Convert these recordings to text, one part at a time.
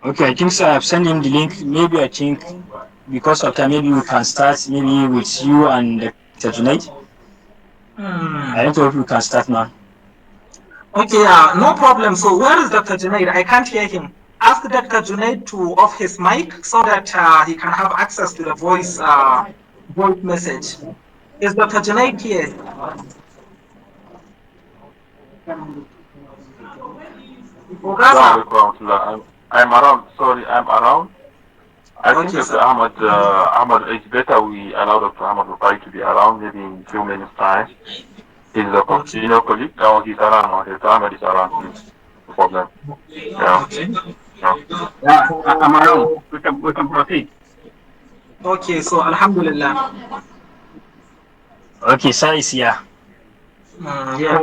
Okay, I think so. I've sent him the link. Maybe I think because of time, maybe we can start maybe with you and Dr. Junaid. I don't Hmm. know if we can start now. Okay, no problem. So where is Dr. Junaid? I can't hear him. Ask Dr. Junaid to off his mic so that he can have access to the voice message. Is Dr. Junaid here? Ogasa. Assalamu alaikum warahmatullah. I'm around. Sorry, I'm around. I think Okay, Dr. sir. Ahmad, it's better we allow Dr. Ahmad Rufai to be around maybe in a few minutes time. He's a Okay. senior colleague. Now he's around now. Dr. Ahmad is around, please. No problem. Yeah. Okay. Yeah. Yeah, I'm around. So, We can proceed. okay. So Alhamdulillah. Okay, sir is here. Yes.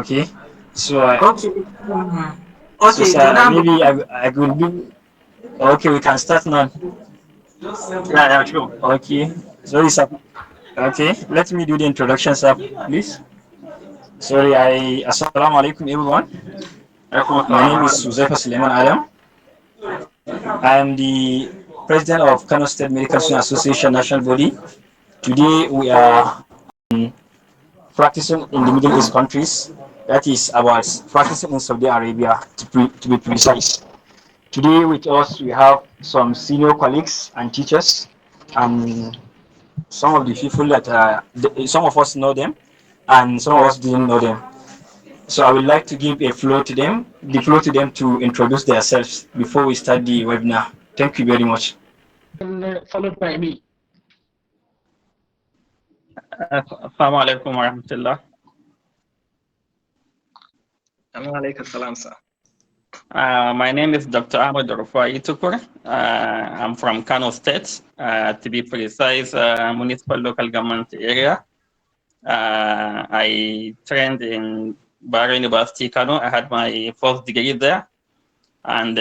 Okay, so I, Okay. so Okay. sir, Kenan. maybe I could be. Okay, we can start now. Yeah. Yeah. Sure. Okay, so sir. Okay, let me do the introduction, sir, please. Sorry, Assalamu alaikum, everyone. Alaikum My name assalam. is Suzaifa Suleiman Adam. I am the president of Kano State Medical Student Association National Body. Today we are practicing in the Middle East countries. That is about practicing in Saudi Arabia to be precise. Today with us we have some senior colleagues and teachers and some of the people that some of us know them and some of us didn't know them. So I would like to give the floor to them to introduce themselves before we start the webinar. Thank you very much. Followed by me. Assalamu alaikum warahmatullah. Alaikum salam, sir. My name is Dr. Ahmed Rufai Tukur. I'm from Kano State, to be precise, municipal local government area. I trained in Bahrain University, Kano. I had my first degree there and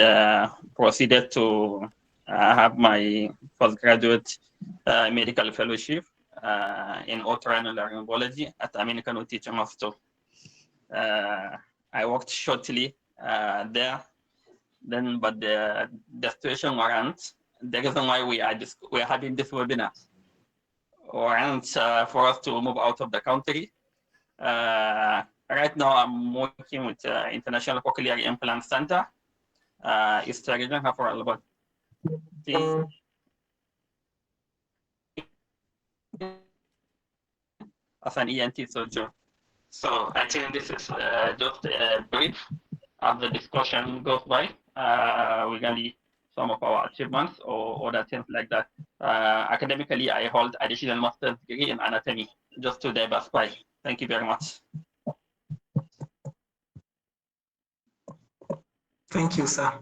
proceeded to have my postgraduate medical fellowship in otolaryngology at Amin Kano Teaching Hospital. I worked shortly there, then, but the situation warrants the reason why we're having this webinar warrants for us to move out of the country. Right now, I'm working with International Cochlear Implant Center, East Region, for about as an ENT surgeon. So I think this is just a brief as the discussion goes by. We're going to see some of our achievements or other things like that. Academically, I hold additional master's degree in anatomy, just to diversify. Thank you very much. Thank you, sir.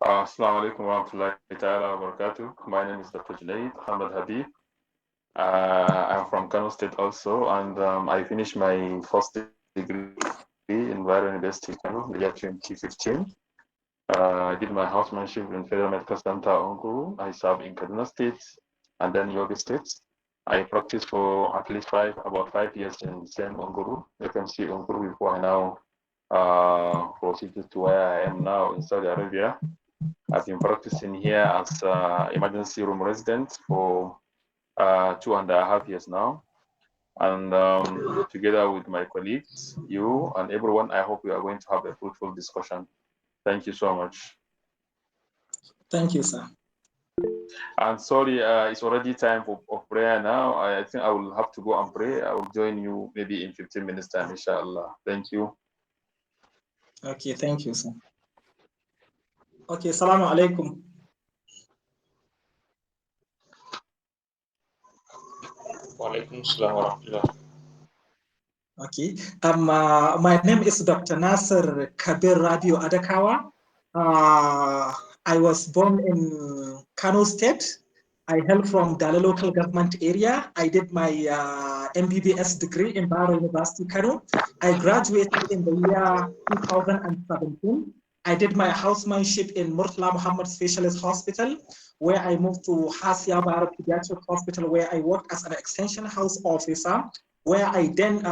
Assalamu alaikum warahmatullahi ta'ala wabarakatuh. My name is Dr. Junaid Ahmad Habib. I'm from Kano State also, and I finished my first degree in Bayero University, Kano, the year 2015. I did my housemanship in Federal Medical Center, Onguru. I served in Kaduna State and then Yobe State. I practiced for at least about 5 years in the same Onguru, FMC Onguru, before I now proceeded to where I am now in Saudi Arabia. I've been practicing here as emergency room resident for 2.5 years now. And together with my colleagues, you and everyone, I hope we are going to have a fruitful discussion. Thank you so much. Thank you, sir. And sorry, it's already time of prayer now. I think I will have to go and pray. I will join you maybe in 15 minutes time, inshallah. Thank you. Okay, thank you, sir. Okay, salamu alaikum. Walaikum salam wa rahmatullah. Okay. My name is Dr. Nasser Kabir Rabiu Adakawa. I was born in Kano State. I hail from Dala local government area. I did my MBBS degree in Bahrain University, Kano. I graduated in the year 2017. I did my housemanship in Murtala Muhammad Specialist Hospital, where I moved to Hasia Bara Pediatric Hospital, where I worked as an extension house officer, where I then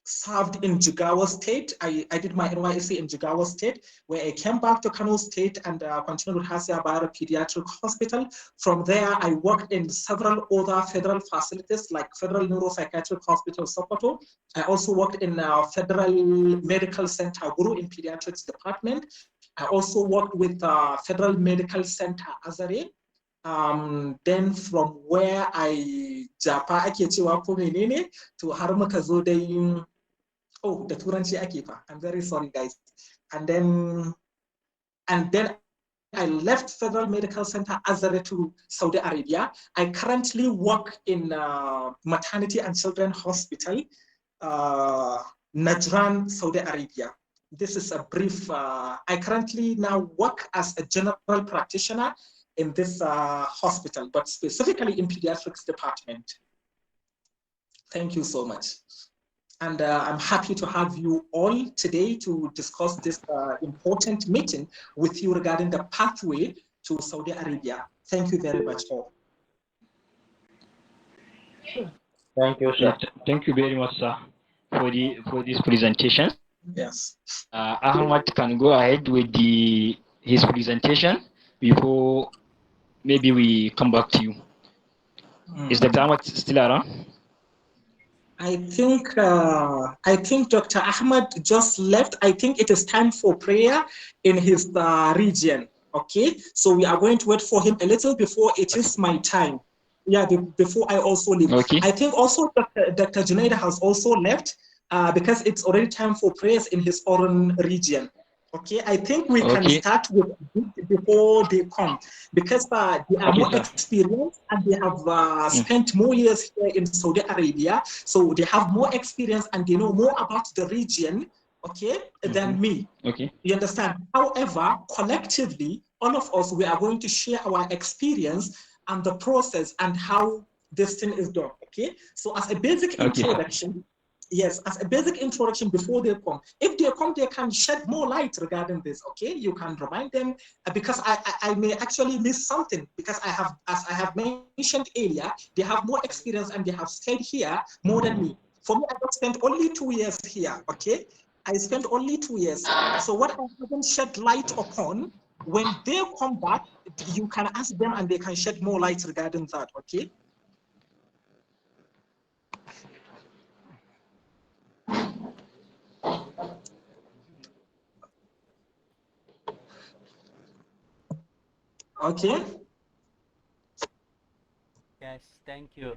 served in Jigawa State. I did my NYSC in Jigawa State, where I came back to Kano State and continued with Hasia Bara Pediatric Hospital. From there, I worked in several other federal facilities like Federal Neuropsychiatric Hospital, Sokoto. I also worked in Federal Medical Center, Guru in Pediatrics Department. I also worked with Federal Medical Center, Azare. Then from where I japa ake cewa ko menene to har muka zo dai oh da turanci ake fa I'm very sorry guys and then I left Federal Medical Center Azare to Saudi Arabia. I currently work in Maternity and Children Hospital, Najran, Saudi Arabia. This is a brief, I currently now work as a general practitioner in this hospital, but specifically in pediatrics department. Thank you so much. And I'm happy to have you all today to discuss this important meeting with you regarding the pathway to Saudi Arabia. Thank you very much all. Thank you, sir. Thank you very much, sir, for this presentation. Yes. Ahmad can go ahead with his presentation before maybe we come back to you. Is Dr. Ahmad still around? I think Dr. Ahmad just left. I think it is time for prayer in his region. Okay, so we are going to wait for him a little before it is my time. Yeah, before I also leave. Okay. I think also Dr. Junaid has also left because it's already time for prayers in his own region. Okay, I think we can start with before they come because they are more experienced and they have spent more years here in Saudi Arabia, so they have more experience and they know more about the region, okay, than me. Okay. You understand? However, collectively, all of us, we are going to share our experience and the process and how this thing is done, okay? So as a basic introduction, yes, as a basic introduction before they come. If they come, they can shed more light regarding this, okay? You can remind them because I may actually miss something because as I have mentioned earlier, they have more experience and they have stayed here more than me. For me, I have spent only 2 years here, okay? I spent only 2 years. So what I haven't shed light upon, when they come back, you can ask them and they can shed more light regarding that, okay? Okay. Yes, thank you.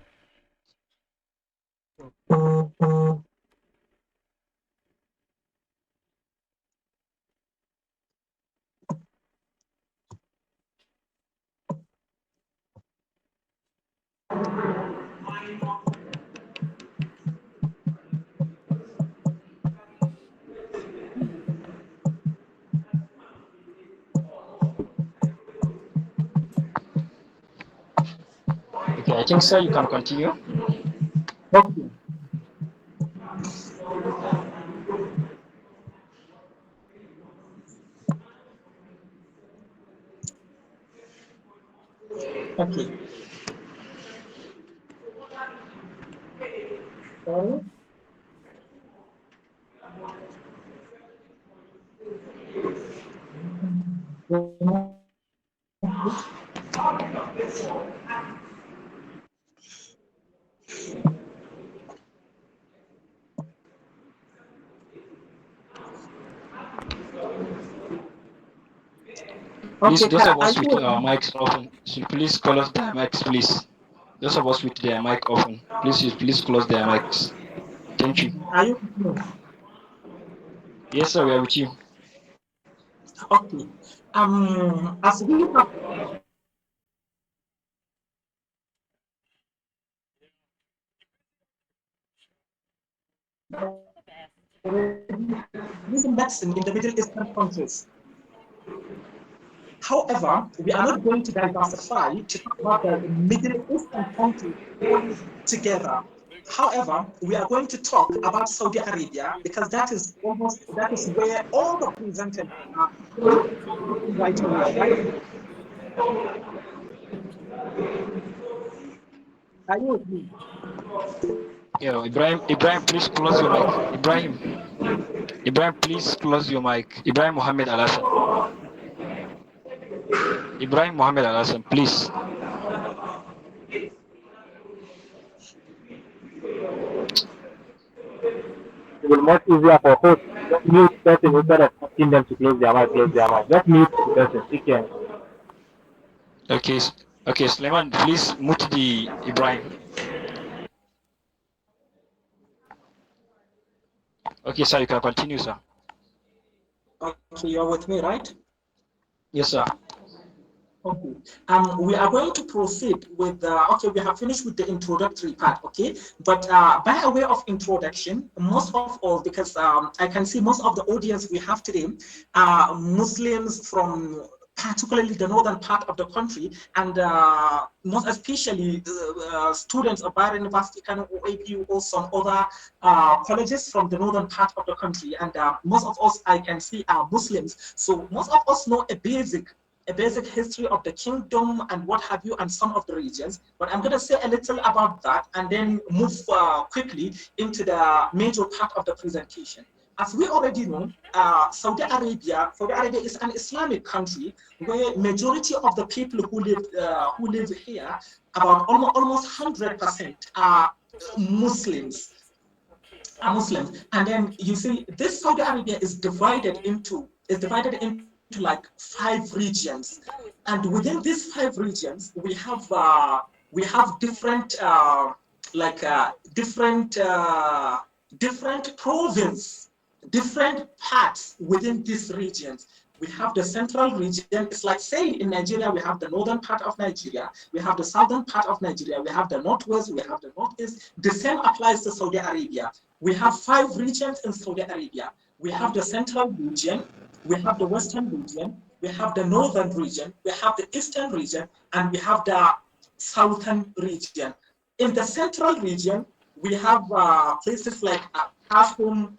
Okay, I think so. You can continue. Okay. Okay. Please, Okay, those of us are with you mics open, should please close their mics, please. Those of us with their mic open, please close their mics. Thank you. Are you? Yes, sir, we are with you. Okay. As we have using medicine in the Middle Eastern countries. However, we are not going to diversify to talk about the Middle Eastern countries all together. However, we are going to talk about Saudi Arabia because that is where all the presenters are right away, right? Are you with me? Yo, Ibrahim, please close your mic. Ibrahim, please close your mic. Ibrahim Mohammed Al Hassan. Ibrahim Mohammed Al Hassan, please. It will be much easier for hosts to just mute person instead of asking them to close their mic, close their mic. Just mute the person. Take care. Okay, okay, Suleiman, please mute the Ibrahim. Okay, sir, you can continue, sir. Okay, you're with me, right? Yes, sir. Okay. We are going to proceed with okay, we have finished with the introductory part, okay? But by way of introduction, most of all, because I can see most of the audience we have today are Muslims from particularly the northern part of the country, and most especially students of Bayero University, Kano, or APU, or some other colleges from the northern part of the country. And most of us, I can see, are Muslims. So most of us know a basic history of the kingdom and what have you, and some of the regions. But I'm going to say a little about that and then move quickly into the major part of the presentation. As we already know, Saudi Arabia is an Islamic country where majority of the people who live here, about almost 100%, are Muslims. And then you see, this Saudi Arabia is divided into like 5 regions, and within these 5 regions we have different different province, different parts within these regions. We have the central region. It's like saying in Nigeria, we have the northern part of Nigeria, we have the southern part of Nigeria, we have the northwest, we have the northeast. The same applies to Saudi Arabia. We have 5 regions in Saudi Arabia. We have the central region, we have the western region, we have the northern region, we have the eastern region, and we have the southern region. In the central region, we have places like Khartoum,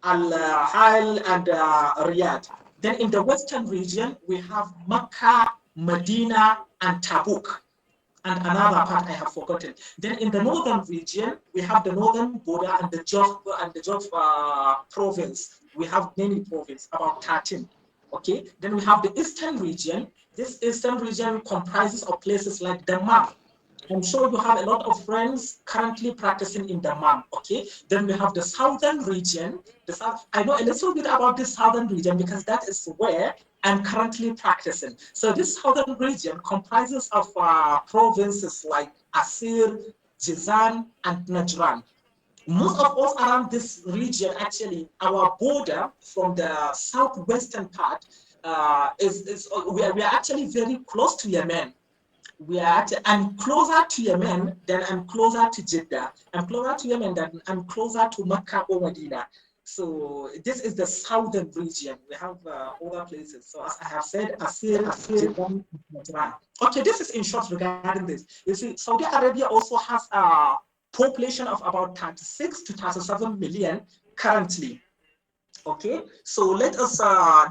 Al-Hal, and Riyadh. Then in the western region, we have Mecca, Medina, and Tabuk, and another part I have forgotten. Then in the northern region, we have the northern border and the Jof province. We have many provinces, about 13. Okay. Then we have the eastern region. This eastern region comprises of places like Dammam. I'm sure you have a lot of friends currently practicing in Dammam. Okay. Then we have the southern region. I know a little bit about this southern region because that is where I'm currently practicing. So this southern region comprises of provinces like Asir, Jizan, and Najran. Most of us around this region, actually, our border from the southwestern part we are actually very close to Yemen. I'm closer to Yemen than I'm closer to Jeddah. I'm closer to Yemen than I'm closer to Mecca or Medina. So this is the southern region. We have other places. So as I have said, Asir, Jeddah, Najran. Okay, this is in short regarding this. You see, Saudi Arabia also has a population of about 36 to 37 million currently. Okay, so let us,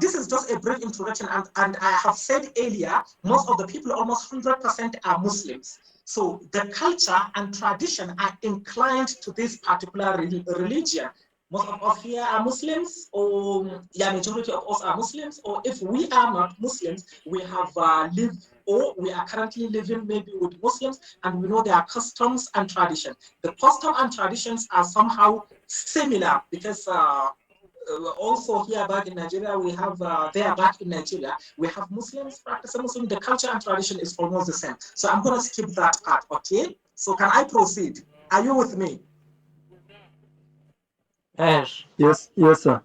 this is just a brief introduction, and I have said earlier, most of the people, almost 100%, are Muslims. So the culture and tradition are inclined to this particular religion. Most of us here are Muslims, or yeah, majority of us are Muslims, or if we are not Muslims, we have lived, or we are currently living maybe with Muslims, and we know their customs and traditions. The custom and traditions are somehow similar because also here back in Nigeria, we have there back in Nigeria, we have Muslims practicing Muslim. The culture and tradition is almost the same. So I'm going to skip that part, okay? So can I proceed? Are you with me? Yes. Yes, sir.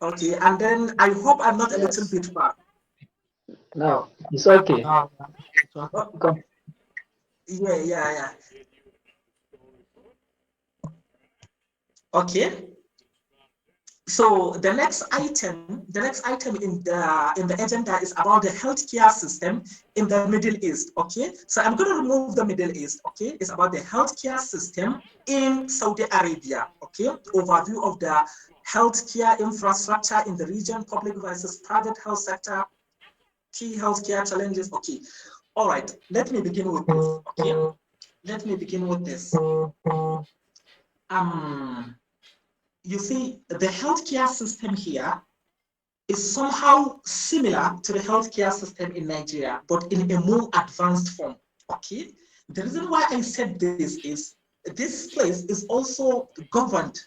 Okay, and then I hope I'm not a little bit far. No, it's okay. Oh, yeah. Okay. So the next item in the agenda is about the healthcare system in the Middle East. Okay, so I'm going to remove the Middle East. Okay, it's about the healthcare system in Saudi Arabia. Okay, overview of the healthcare infrastructure in the region, public versus private health sector, key healthcare challenges. Okay, all right. Let me begin with this. Okay, let me begin with this. You see, the healthcare system here is somehow similar to the healthcare system in Nigeria, but in a more advanced form. Okay. The reason why I said this is this place is also governed,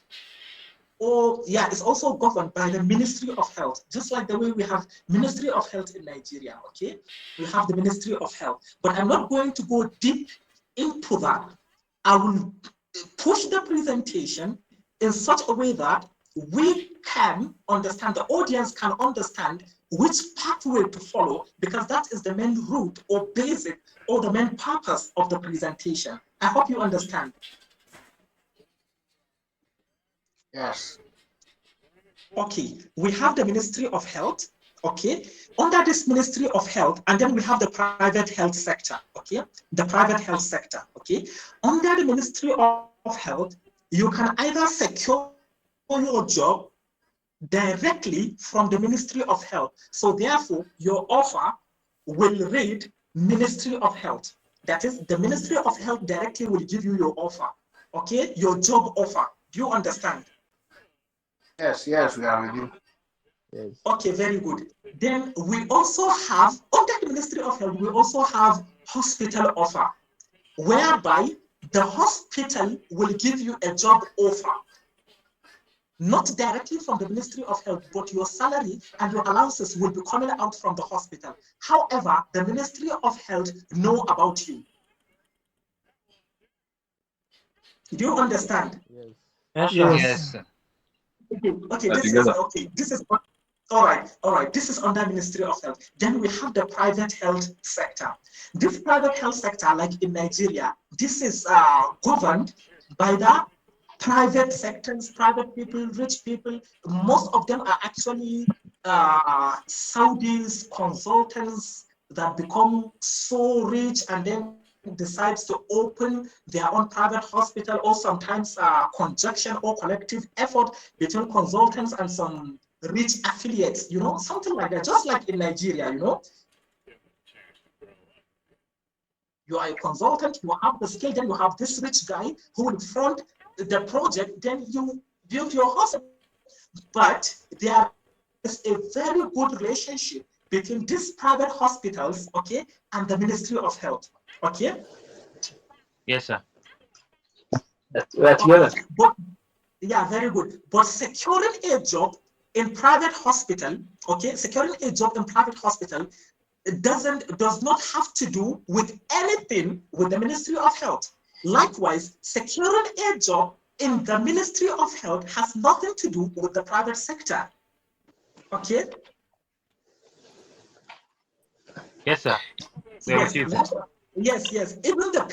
or yeah, it's also governed by the Ministry of Health, just like the way we have Ministry of Health in Nigeria. Okay, we have the Ministry of Health, but I'm not going to go deep into that. I will push the presentation in such a way that we can understand, the audience can understand which pathway to follow, because that is the main root or basic or the main purpose of the presentation. I hope you understand. Yes. Okay, we have the Ministry of Health. Okay, under this Ministry of Health, and then we have the private health sector. Okay, the private health sector. Okay, under the Ministry of Health, you can either secure your job directly from the Ministry of Health. So therefore, your offer will read Ministry of Health. That is, the Ministry of Health directly will give you your offer. Okay, your job offer. Do you understand? Yes, yes, we are with you. Yes. Okay, very good. Then we also have, under the Ministry of Health, we also have hospital offer, whereby the hospital will give you a job offer, not directly from the Ministry of Health, but your salary and your allowances will be coming out from the hospital. However, the Ministry of Health know about you. Do you understand? Yes. Yes. Okay, this is all right. This is under Ministry of Health. Then we have the private health sector. This private health sector, like in Nigeria, this is governed by the private sectors, private people, rich people. Most of them are actually Saudis, consultants that become so rich and then decides to open their own private hospital, or sometimes conjunction or collective effort between consultants and some rich affiliates, something like that, just like in Nigeria, you are a consultant, you have the skill, then you have this rich guy who will front the project, then you build your hospital. But there is a very good relationship between these private hospitals, okay, and the Ministry of Health, okay? Yes, sir. We're together. But yeah, very good. But securing a job in private hospital, okay, securing a job in private hospital does not have to do with anything with the Ministry of Health. Likewise, securing a job in the Ministry of Health has nothing to do with the private sector. Okay? Yes, sir. We are with you. Yes. Even the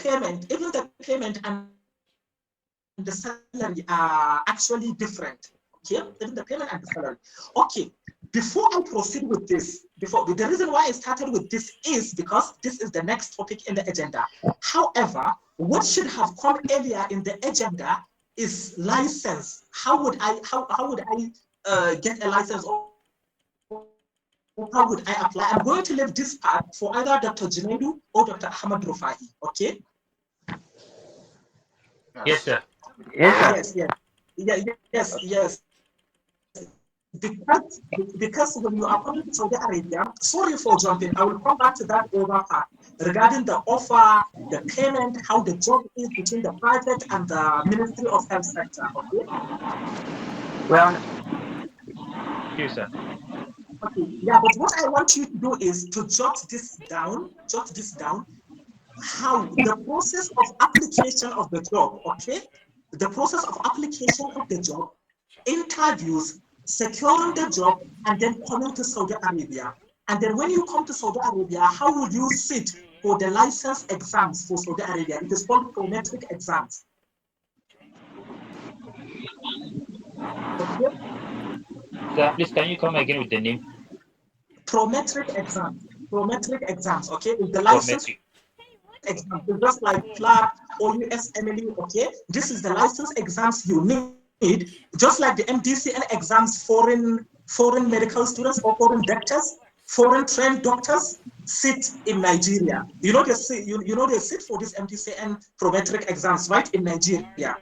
payment and the salary are actually different. Okay, even the payment and the salary. Okay, before I proceed with this, the reason why I started with this is because this is the next topic in the agenda. However, what should have come earlier in the agenda is license. How would I get a license, or how would I apply? I'm going to leave this part for either Dr. Junaidu or Dr. Ahmad Rufai. Okay? Yes, sir. Yes, sir. Yes. Because when you are coming to Saudi Arabia, sorry for jumping, I will come back to that over part regarding the offer, the payment, how the job is between the private and the Ministry of Health sector. Okay. Well, yes, sir. Okay. Yeah, but what I want you to do is to jot this down. How the process of application of the job. Okay. The process of application of the job, interviews, securing the job, and then coming to Saudi Arabia. And then when you come to Saudi Arabia, how would you sit for the license exams for Saudi Arabia? It is called prometric exams. Okay. Please, can you come again with the name? Prometric exams. Prometric exams, okay? Is the license Prometric. exam. It's just like FLAP or USMLE, okay? This is the license exams you need, just like the MDCN exams, foreign medical students or foreign doctors, foreign trained doctors sit in Nigeria. You know they sit, you know they sit for this MDCN prometric exams right in Nigeria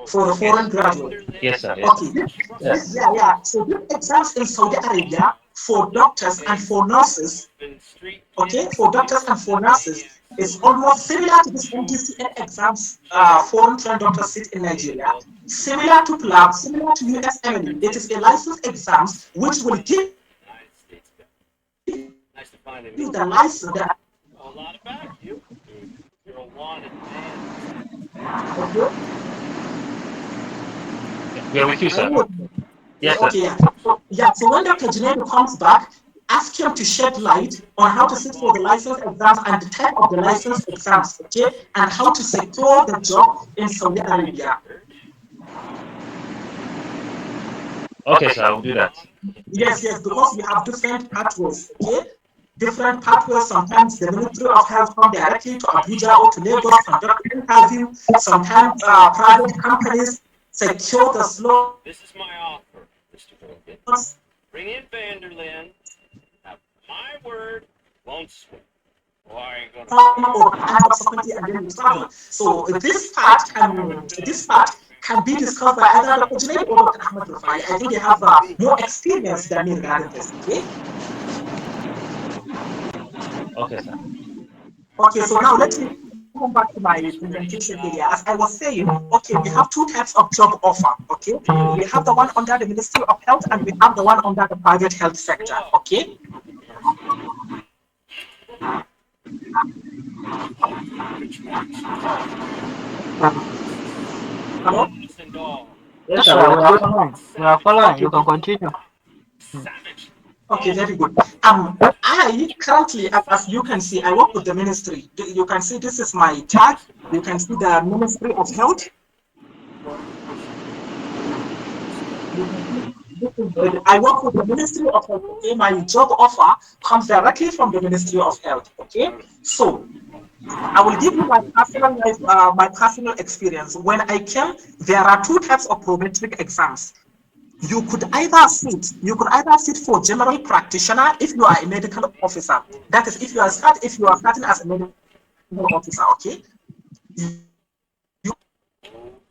for the foreign graduate. Yes, sir. Yes, Okay, sir. Yes. yeah. So these exams in Saudi Arabia for doctors and for nurses, okay, for doctors and for nurses, is almost similar to this MDCN exams foreign trained doctors sit in Nigeria, similar to PLAB, similar to USMLE. It is a license exams which will give you the license that okay. We are with you, Are sir. you with me? Yes, sir. Okay, yeah. So when Dr. Junaid comes back, ask him to shed light on how to sit for the license exams and the type of the license exams, okay, and how to secure the job in Saudi Arabia. Okay, sir. I will do that. Yes, because we have different pathways, okay? Different pathways. Sometimes the Ministry of Health come directly to Abuja or to Lagos, conduct an interview. Sometimes private companies secure the slots. This is my offer, Mr. Morgan. Bring in Vanderlyn. Have my word, won't swing. Well, I ain't gonna. And then we travel. So this part can be discussed by either Dr. Junaid or Dr. Ahmed Rufai. I think they have more experience than me regarding this. Okay. Okay, sir. Okay. So now let me come back to my presentation area. As I was saying, okay, we have two types of job offer. Okay, we have the one under the Ministry of Health and we have the one under the private health sector. Okay. Hello? Yes, sir. We are following. We are following. Okay. You can continue. Okay, very good. I currently, as you can see, I work with the ministry. You can see this is my tag. You can see the Ministry of Health. I work with the Ministry of Health. Okay, my job offer comes directly from the Ministry of Health. Okay, so I will give you my personal life, my personal experience. When I came, there are two types of prometric exams. You could either sit for general practitioner if you are a medical officer. That is, if you are starting as a medical officer. Okay, you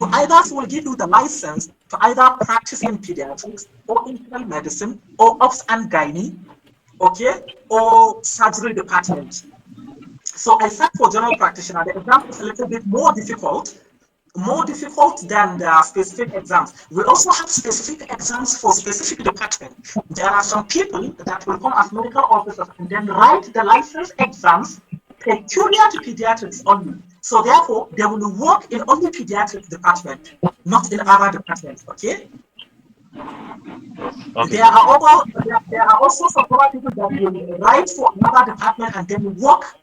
either will give you the license to either practice in pediatrics or internal medicine or obs and gynae, okay, or surgery department. So I sat for general practitioner. The exam is a little bit more difficult than the specific exams. We also have specific exams for specific departments. There are some people that will come as medical officers and then write the license exams peculiar to pediatrics only. So therefore, they will work in only pediatrics department, not in other departments. Okay. Okay. There are also some other people that will write for another department and then work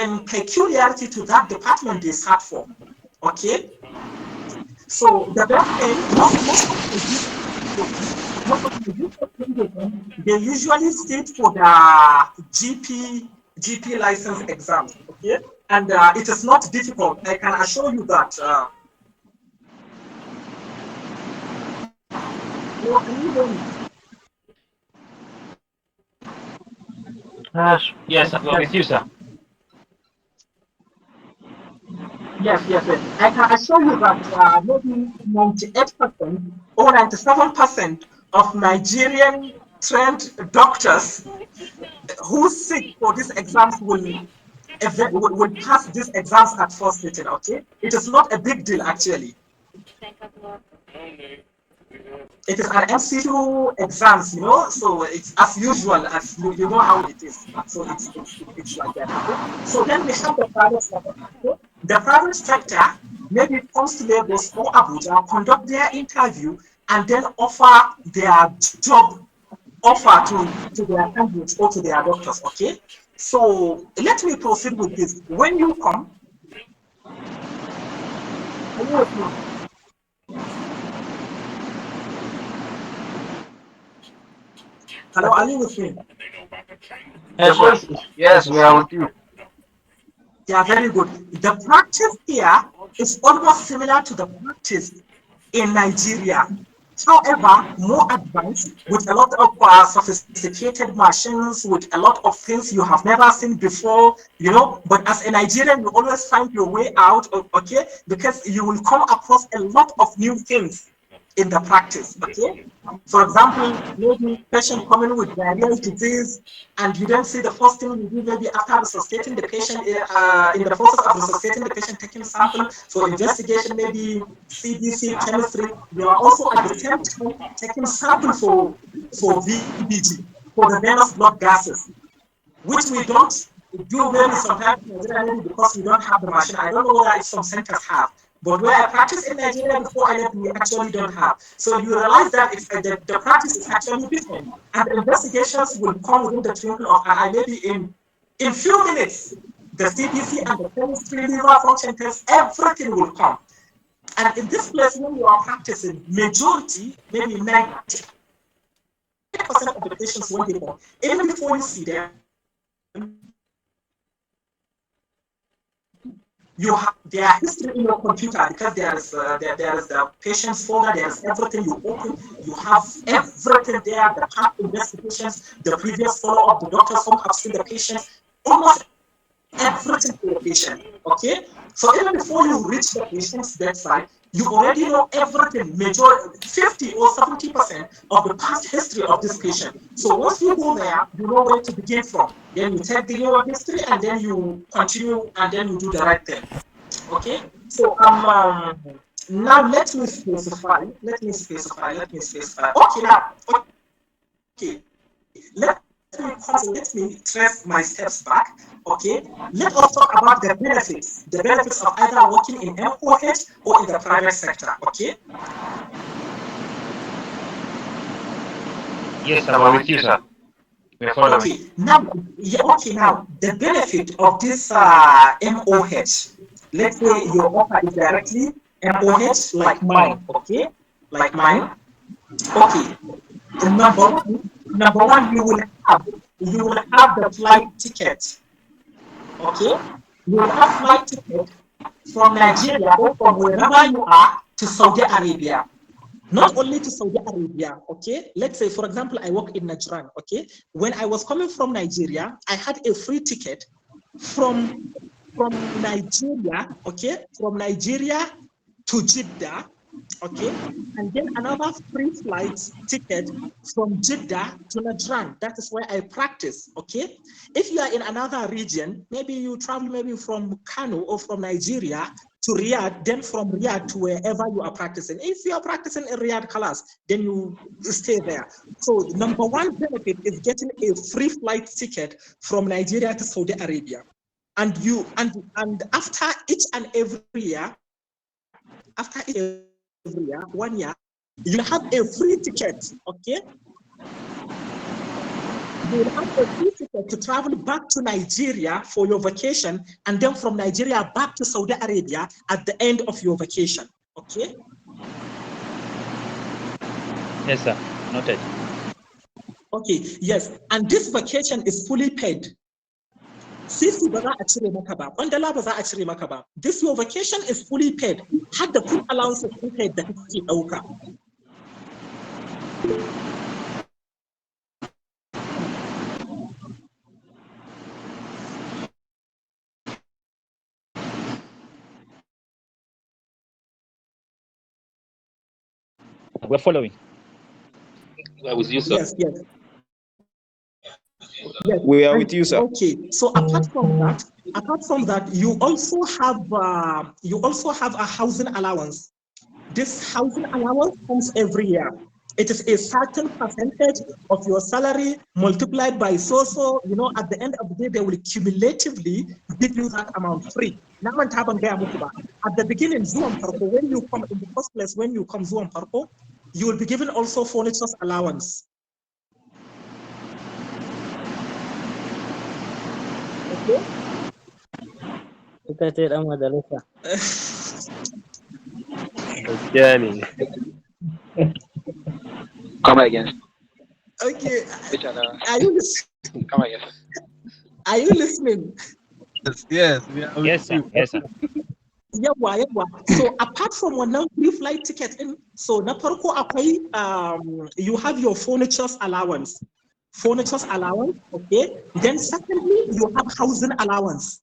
in peculiarity to that department they start for. Okay. So the best thing, they usually sit for the GP license exam. Okay, and it is not difficult. I can assure you that. Yes, sir. We are with you, sir. Yes. I can assure you that maybe 98% or 97% of Nigerian trained doctors who sit for these exams will pass these exams at first sitting. Okay, it is not a big deal actually. It is an MCQ exams, so it's as usual as you know how it is. So it's like that. Okay? So then we have the private sector. Okay? The private sector maybe comes to Lagos or Abuja, conduct their interview, and then offer their job offer to their candidates or to their doctors. Okay. So let me proceed with this. When you come, Hello, are you with me? Yes, we are with you. Yeah, very good. The practice here is almost similar to the practice in Nigeria. However, more advanced with a lot of sophisticated machines, with a lot of things you have never seen before, But as a Nigerian, you always find your way out, okay? Because you will come across a lot of new things in the practice, okay? For example, maybe patient coming with diarrheal disease, and you don't see the first thing you do maybe after resuscitating the patient, in the process of resuscitating the patient, taking sample for investigation, maybe CBC, chemistry. You are also at the same time taking sample for VBG, for the venous blood gases, which we don't do maybe sometimes in Nigeria, maybe because we don't have the machine. I don't know whether if some centers have, but where I practiced in Nigeria before I left, we actually don't have. So you realize that the practice is actually different, and the investigations will come within the twinkle of an eye, maybe in few minutes. The CBC and the chemistry, liver function test, everything will come. And in this place, when you are practicing, majority, maybe 90% of the patients, when they come, even before you see them, you have their history in your computer, because there is the patient's folder, there is everything. You open, you have everything there, the past investigations, the previous follow-up, the doctors who have seen the patients, almost everything for the patient, okay? So even before you reach the patient's bedside, you already know everything, major 50 or 70% of the past history of this patient. So once you go there, you know where to begin from. Then you take the your history, and then you continue, and then you do the right thing. Okay? So now let me specify. Okay, now, okay. Let me trace my steps back. Okay, let us talk about the benefits of either working in MOH or in the private sector. Okay. Yes, sir, we're with you, sir. We're following. Okay, now the benefit of this MOH. Let's say your offer is directly MOH, like mine. Okay, like mine. Okay. Number one, you will have the flight ticket. Okay, you will have flight ticket from Nigeria or from wherever you are to Saudi Arabia. Not only to Saudi Arabia, okay? Let's say, for example, I work in Najran, okay? When I was coming from Nigeria, I had a free ticket from Nigeria, okay? From Nigeria to Jeddah, okay? And then another free flight ticket from Jeddah to Najran. That is where I practice, okay? If you are in another region, maybe you travel maybe from Kano or from Nigeria to Riyadh, then from Riyadh to wherever you are practicing. If you are practicing in Riyadh class, then you stay there. So the number one benefit is getting a free flight ticket from Nigeria to Saudi Arabia. And you and after each and every year, 1 year, you have a free ticket, okay? You will have a free ticket to travel back to Nigeria for your vacation, and then from Nigeria back to Saudi Arabia at the end of your vacation, okay? Yes, sir. Noted. Okay, yes, and this vacation is fully paid. Sisi ba za a cire maka ba, kwandala ba za a cire maka ba. This your vacation is fully paid. Had the food allowance is paid da kake dauka. We're following. We're with you, sir. Yes. We are with you, sir. Okay, so apart from that, you also have a housing allowance. This housing allowance comes every year. It is a certain percentage of your salary multiplied by so, at the end of the day, they will cumulatively give you that amount free. At the beginning, zuwan farko, when you come in the first place, when you come zuwan farko, you will be given also furniture's allowance. Okay? Ita ce dan majalisa. Gaskiya ne. Come again. Okay. Are you listening? Are you listening? Yes, we are with Yes, sir. you. Yes, sir. Yawa. So apart from one free flight ticket in, so na farko akwai you have your furnitures allowance. Okay. Then secondly, you have housing allowance.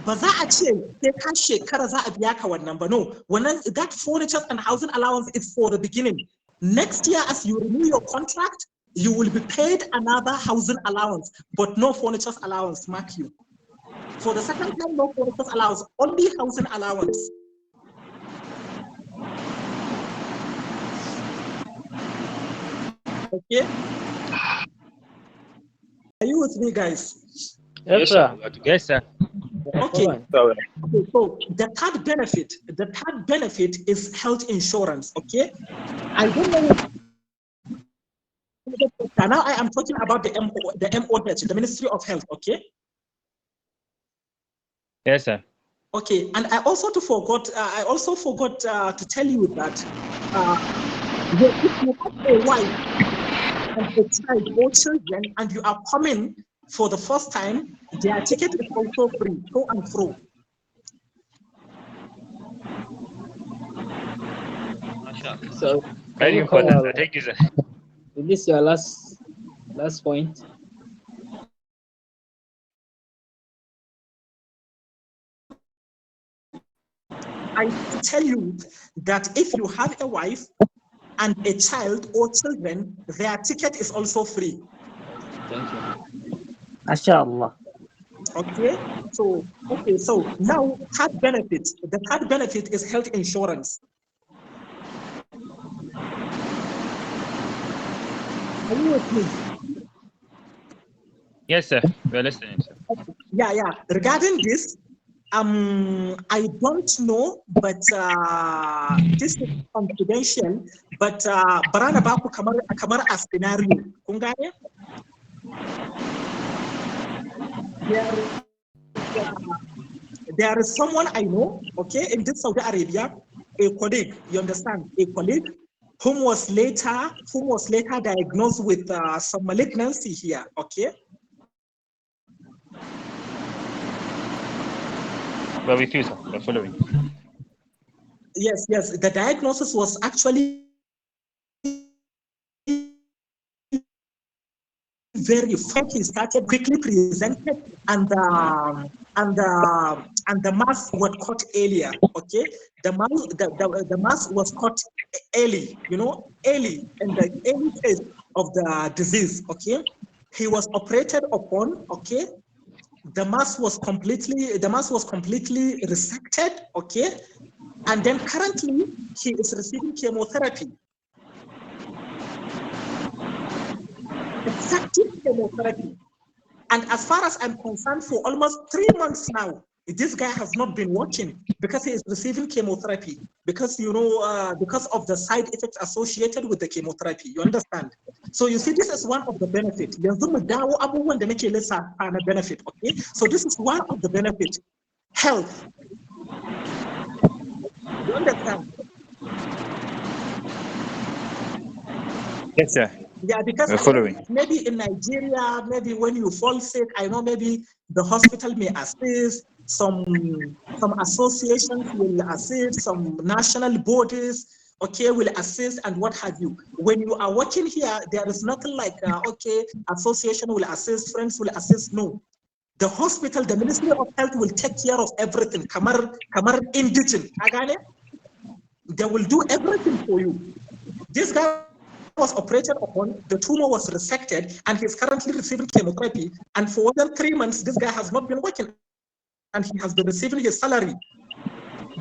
Ba za a ce sai ka shekara za a biya ka wannan ba. No, that furniture and housing allowance is for the beginning. Next year, as you renew your contract, you will be paid another housing allowance, but no furniture allowance, mark you. For the second time, no furniture allowance, only housing allowance. Okay? Are you with me, guys? Yes, sir. Yes, sir. Okay. So the third benefit is health insurance. Okay. I don't know. Now I am talking about the MOH, the Ministry of Health. Okay. Yes, sir. Okay, and I also forgot to tell you that if you have a wife and a child or children and you are coming for the first time, their ticket is also free, to and fro. So Very important, sir. Thank you, sir. is this your last point? I tell you that if you have a wife and a child or children, their ticket is also free. Thank you. MashaAllah. Okay, so now third benefit. The third benefit is health insurance. Are you with me? Yes, sir. We're listening, sir. Yeah. Regarding this, I don't know, but this is confidential. But barana baku kamar a scenario. Kun gane? There is someone I know, okay, in this Saudi Arabia, a colleague. You understand? A colleague whom was later diagnosed with some malignancy here. Okay. We're with you, sir. We're following. Yes. The diagnosis was actually very funky. Started quickly presented, and the mass was caught earlier. Okay, the mass was caught early. Early in the early phase of the disease. Okay, he was operated upon. Okay, the mass was completely resected. Okay, and then currently he is receiving chemotherapy. Effective chemotherapy. And as far as I'm concerned, for almost 3 months now, this guy has not been working because he is receiving chemotherapy. Because because of the side effects associated with the chemotherapy. You understand? So you see, this is one of the benefits. Benefit. Okay. So this is one of the benefits. Health. You understand? Yes, sir. Yeah, because we're following. maybe in Nigeria, maybe when you fall sick, I know maybe the hospital may assist, some associations will assist, some national bodies, okay, will assist and what have you. When you are working here, there is nothing like, okay, association will assist, friends will assist, no. The hospital, the Ministry of Health will take care of everything. Kamar indigent, they will do everything for you. This guy was operated upon, the tumor was resected, and he's currently receiving chemotherapy. And for more than 3 months, this guy has not been working, and he has been receiving his salary.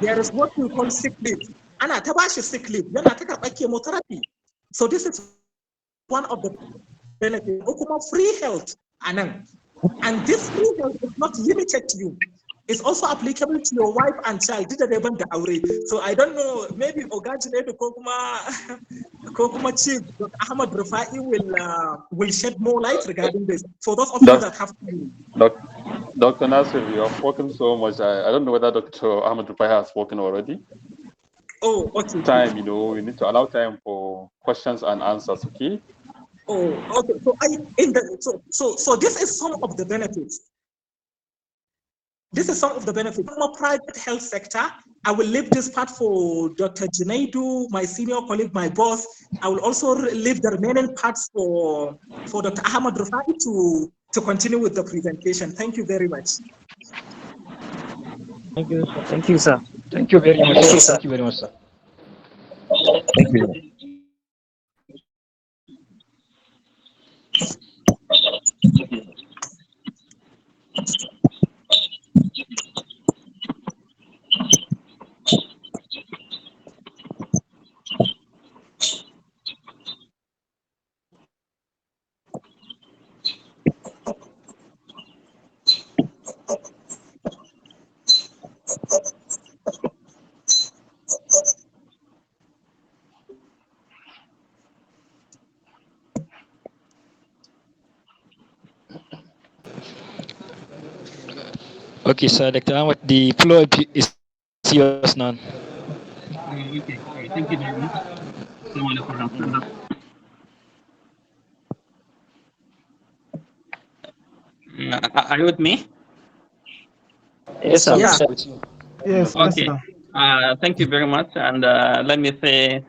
There is what we call sick leave. Ana ta bashi sick leave, yana ta karɓar chemotherapy. So this is one of the benefits. Kuma free health, and this free health is not limited to you. It's also applicable to your wife and child. So I don't know, maybe Ogajine Kokuma Chief Dr. Ahmad Rufai will shed more light regarding this. For those of you that have Dr. Nasir, you have spoken so much. I don't know whether Dr. Ahmad Rufai has spoken already. Oh, okay. Time, we need to allow time for questions and answers, okay? Oh, okay. So this is some of the benefits. This is some of the benefits. From a private health sector, I will leave this part for Dr. Junaidu, my senior colleague, my boss. I will also leave the remaining parts for Dr. Ahmad Rufai to continue with the presentation. Thank you very much. Thank you, sir. Thank you, sir. Thank you very much, sir. Thank you very much, sir. Thank you. Okay, sir, Dr. Ahmad, the floor is yours now. Okay. Thank you very much. Assalamu alaikum warahmatullah. Are you with me? Yes, sir. Yeah. Yes, yes, Okay. sir. Thank you very much. And let me say,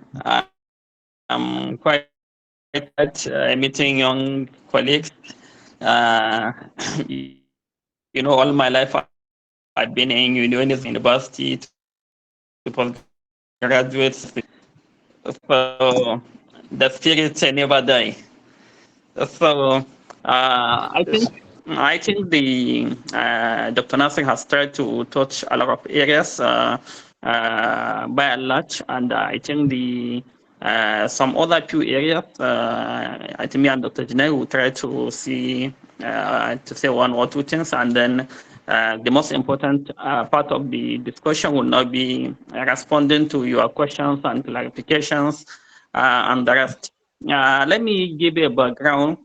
I'm quite meeting young colleagues. Uh, you know, all my life I've been in university to postgraduate. So the spirit never die. So I think the Dr. Nasser has tried to touch a lot of areas by and large, and I think the some other few areas. I think me and Dr. Janai will try to see to say one or two things, and then the most important part of the discussion will now be responding to your questions and clarifications and the rest. Let me give you a background.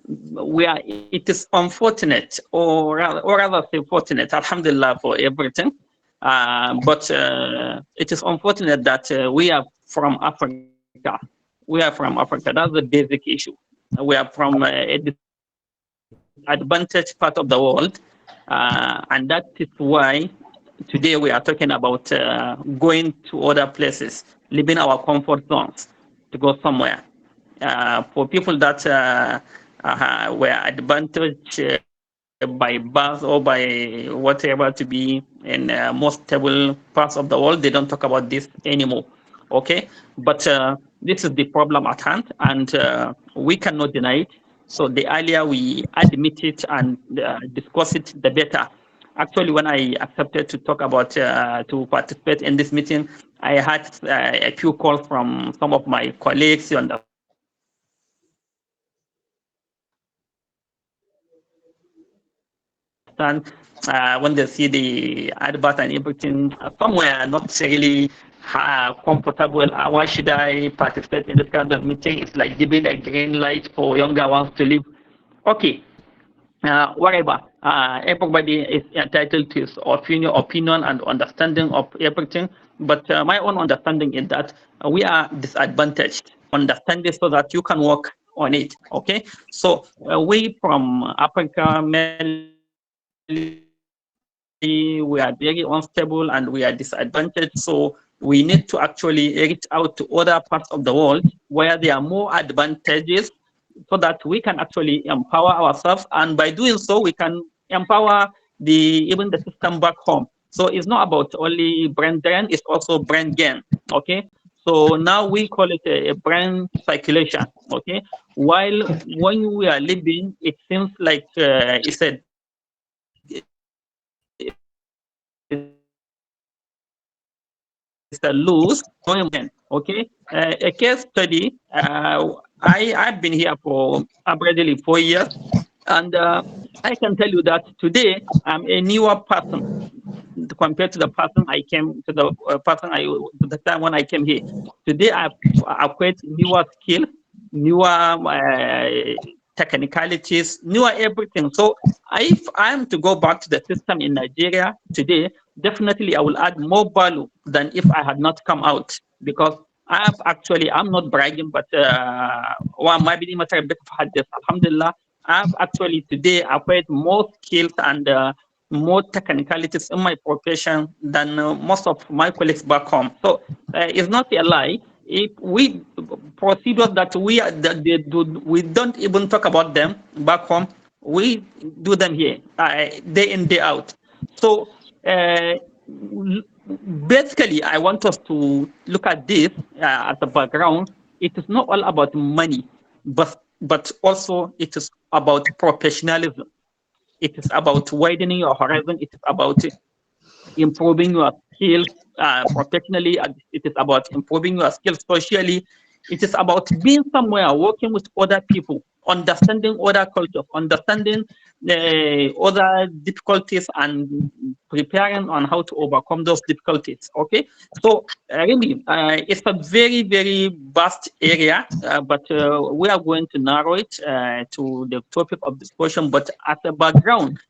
It is unfortunate, or rather say fortunate, alhamdulillah for everything. But it is unfortunate that we are from Africa. We are from Africa. That's the basic issue. We are from a disadvantaged part of the world, and that is why today we are talking about going to other places, leaving our comfort zones to go somewhere. For people that were advantaged by birth or by whatever to be in most stable parts of the world, they don't talk about this anymore. Okay, but this is the problem at hand, and we cannot deny it. So the earlier we admit it and discuss it, the better. Actually, when I accepted to talk about to participate in this meeting, I had a few calls from some of my colleagues. You understand? When they see the advert and everything, somewhere not really comfortable. Why should I participate in this kind of meeting? It's like giving a green light for younger ones to live. Okay, whatever. Everybody is entitled to his opinion and understanding of everything. But my own understanding is that we are disadvantaged. Understand this so that you can work on it. Okay, so we from Africa, mainly, we are very unstable and we are disadvantaged. So we need to actually reach out to other parts of the world where there are more advantages so that we can actually empower ourselves, and by doing so we can empower even the system back home. So it's not about only brain drain, it's also brain gain. Okay, so now we call it a brain circulation. Okay, while when we are living it seems like it's a loose going. Okay, a case study. I've been here for already 4 years, and I can tell you that today I'm a newer person compared to the person I came to the time when I came here. Today I've acquired newer skill, newer technicalities, newer everything. So if I'm to go back to the system in Nigeria today, definitely I will add more value than if I had not come out, because I'm not bragging, but ما بدي مثلا بتحدث الحمد لله. I've actually today acquired more skills and more technicalities in my profession than most of my colleagues back home. So it's not a lie. If we procedures that we don't even talk about them back home, we do them here day in day out. So basically, I want us to look at this as a background. It is not all about money, but also it is about professionalism. It is about widening your horizon. It is about improving your skills professionally. It is about improving your skills socially. It is about being somewhere, working with other people, understanding other cultures, understanding other difficulties, and preparing on how to overcome those difficulties. Okay, so really, it's a very, very vast area, but we are going to narrow it to the topic of discussion. But as a background,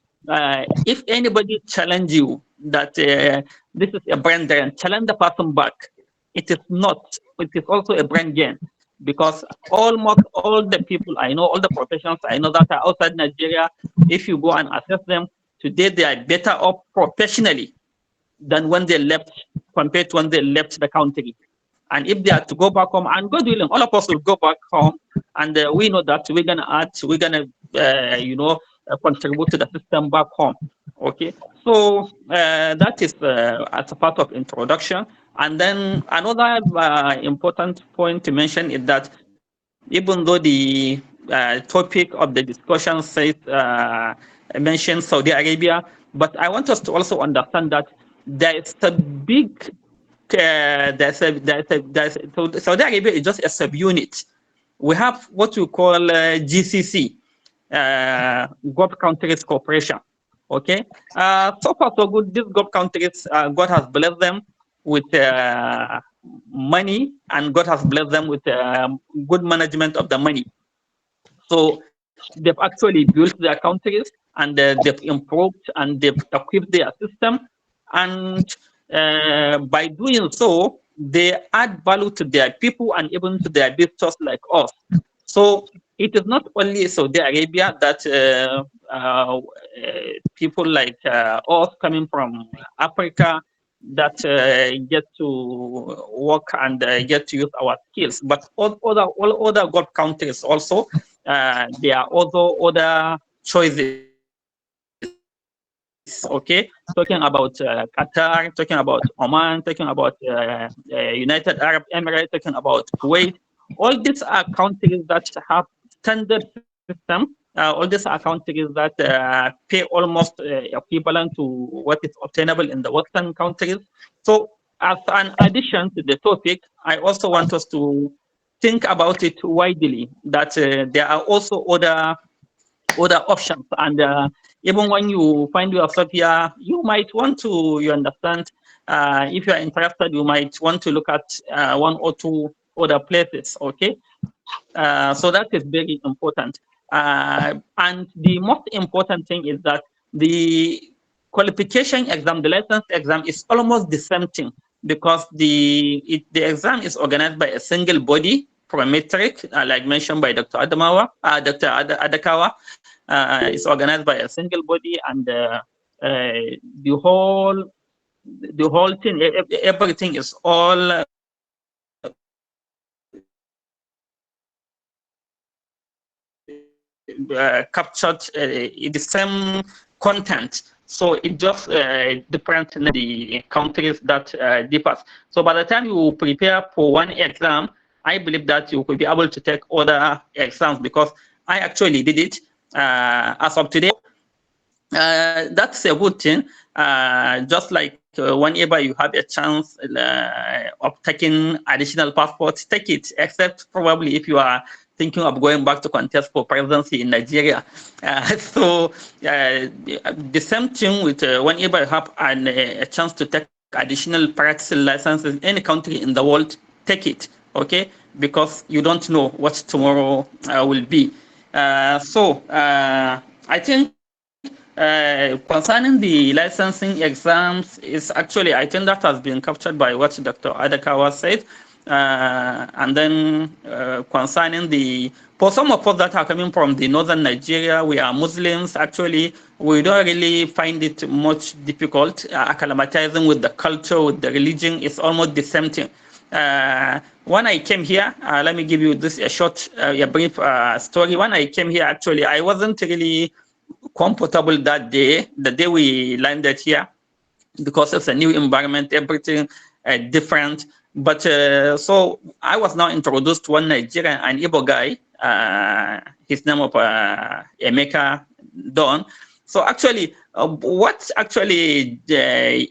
if anybody challenge you that this is a brand drain, challenge the person back. It is not. It is also a brand gain because almost all the people I know, all the professionals I know that are outside Nigeria, if you go and assess them today, they are better off professionally than when they left compared to when they left the country. And if they are to go back home, and God willing, all of us will go back home, and we know that we're gonna add, we're gonna, contribute to the system back home. Okay, so that is as a part of introduction. And then another important point to mention is that even though the topic of the discussion says mentions Saudi Arabia, but I want us to also understand that there is a big so Saudi Arabia is just a subunit. We have what we call GCC, Gulf Countries Cooperation. Okay, so far so good. These Gulf countries, God has blessed them with money, and God has blessed them with good management of the money. So they've actually built their countries, and they've improved and they've equipped their system, and by doing so, they add value to their people and even to their visitors like us. So it is not only Saudi Arabia that people like us coming from Africa that get to work and get to use our skills, but all other Gulf countries also, there are also other choices. Okay, talking about Qatar, talking about Oman, talking about United Arab Emirates, talking about Kuwait. All these are countries that have standard system. All these are countries that pay almost equivalent to what is obtainable in the Western countries. So, as an addition to the topic, I also want us to think about it widely. That there are also other options, and even when you find yourself here, you might want to, you understand, if you are interested, you might want to look at one or two other places. Okay, so that is very important. And the most important thing is that the qualification exam, the license exam, is almost the same thing because the exam is organized by a single body, parametric, like mentioned by Dr. Adakawa. It's organized by a single body, and the whole thing, everything is all captured in the same content. So it just different in the countries that differs. So by the time you prepare for one exam, I believe that you will be able to take other exams because I actually did it as of today. That's a good thing. Just like whenever you have a chance of taking additional passports, take it, except probably if you are thinking of going back to contest for presidency in Nigeria. So the same thing with whenever you have a chance to take additional practicing licenses in any country in the world, take it, okay? Because you don't know what tomorrow will be. So I think concerning the licensing exams is actually, I think that has been captured by what Dr. Adakawa said. And then concerning for some of us that are coming from the northern Nigeria, we are Muslims. Actually, we don't really find it much difficult acclimatizing with the culture, with the religion. It's almost the same thing. When I came here, let me give you this a brief story. When I came here, actually, I wasn't really comfortable that day, the day we landed here, because it's a new environment, everything different. But so I was now introduced to one Nigerian, an Igbo guy, his name of Emeka Don. So actually, what actually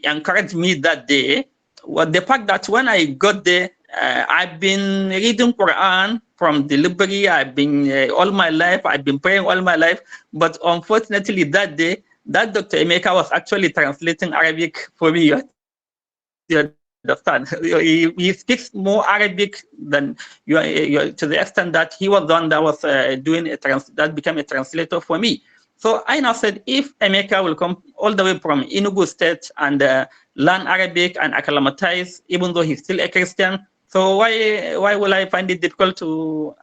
encouraged me that day was the fact that when I got there, I've been reading Quran from the library. I've been all my life. I've been praying all my life. But unfortunately, that day, that Dr. Emeka was actually translating Arabic for me. You understand? He speaks more Arabic than you, to the extent that he was the one that was that became a translator for me. So I now said, if Emeka will come all the way from Enugu State and learn Arabic and acclimatize, even though he's still a Christian, so why will I find it difficult to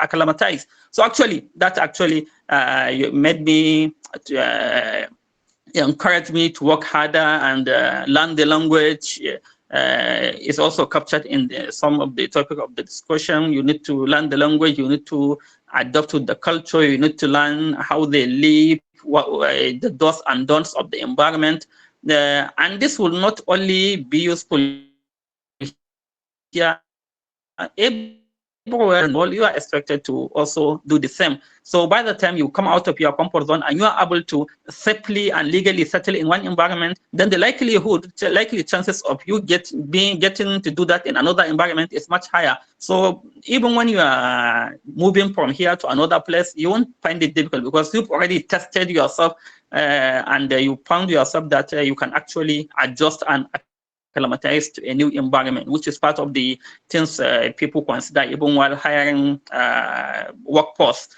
acclimatize? So actually, that actually made me encourage me to work harder and learn the language. It's also captured in some of the topic of the discussion. You need to learn the language. You need to adapt to the culture. You need to learn how they live, what the do's and don'ts of the environment. And this will not only be useful here, everywhere in the world, you are expected to also do the same. So by the time you come out of your comfort zone and you are able to safely and legally settle in one environment, then the likely chances of you getting to do that in another environment is much higher. So even when you are moving from here to another place, you won't find it difficult because you've already tested yourself and you found yourself that you can actually adjust and acclimatize to a new environment, which is part of the things people consider even while hiring workforce.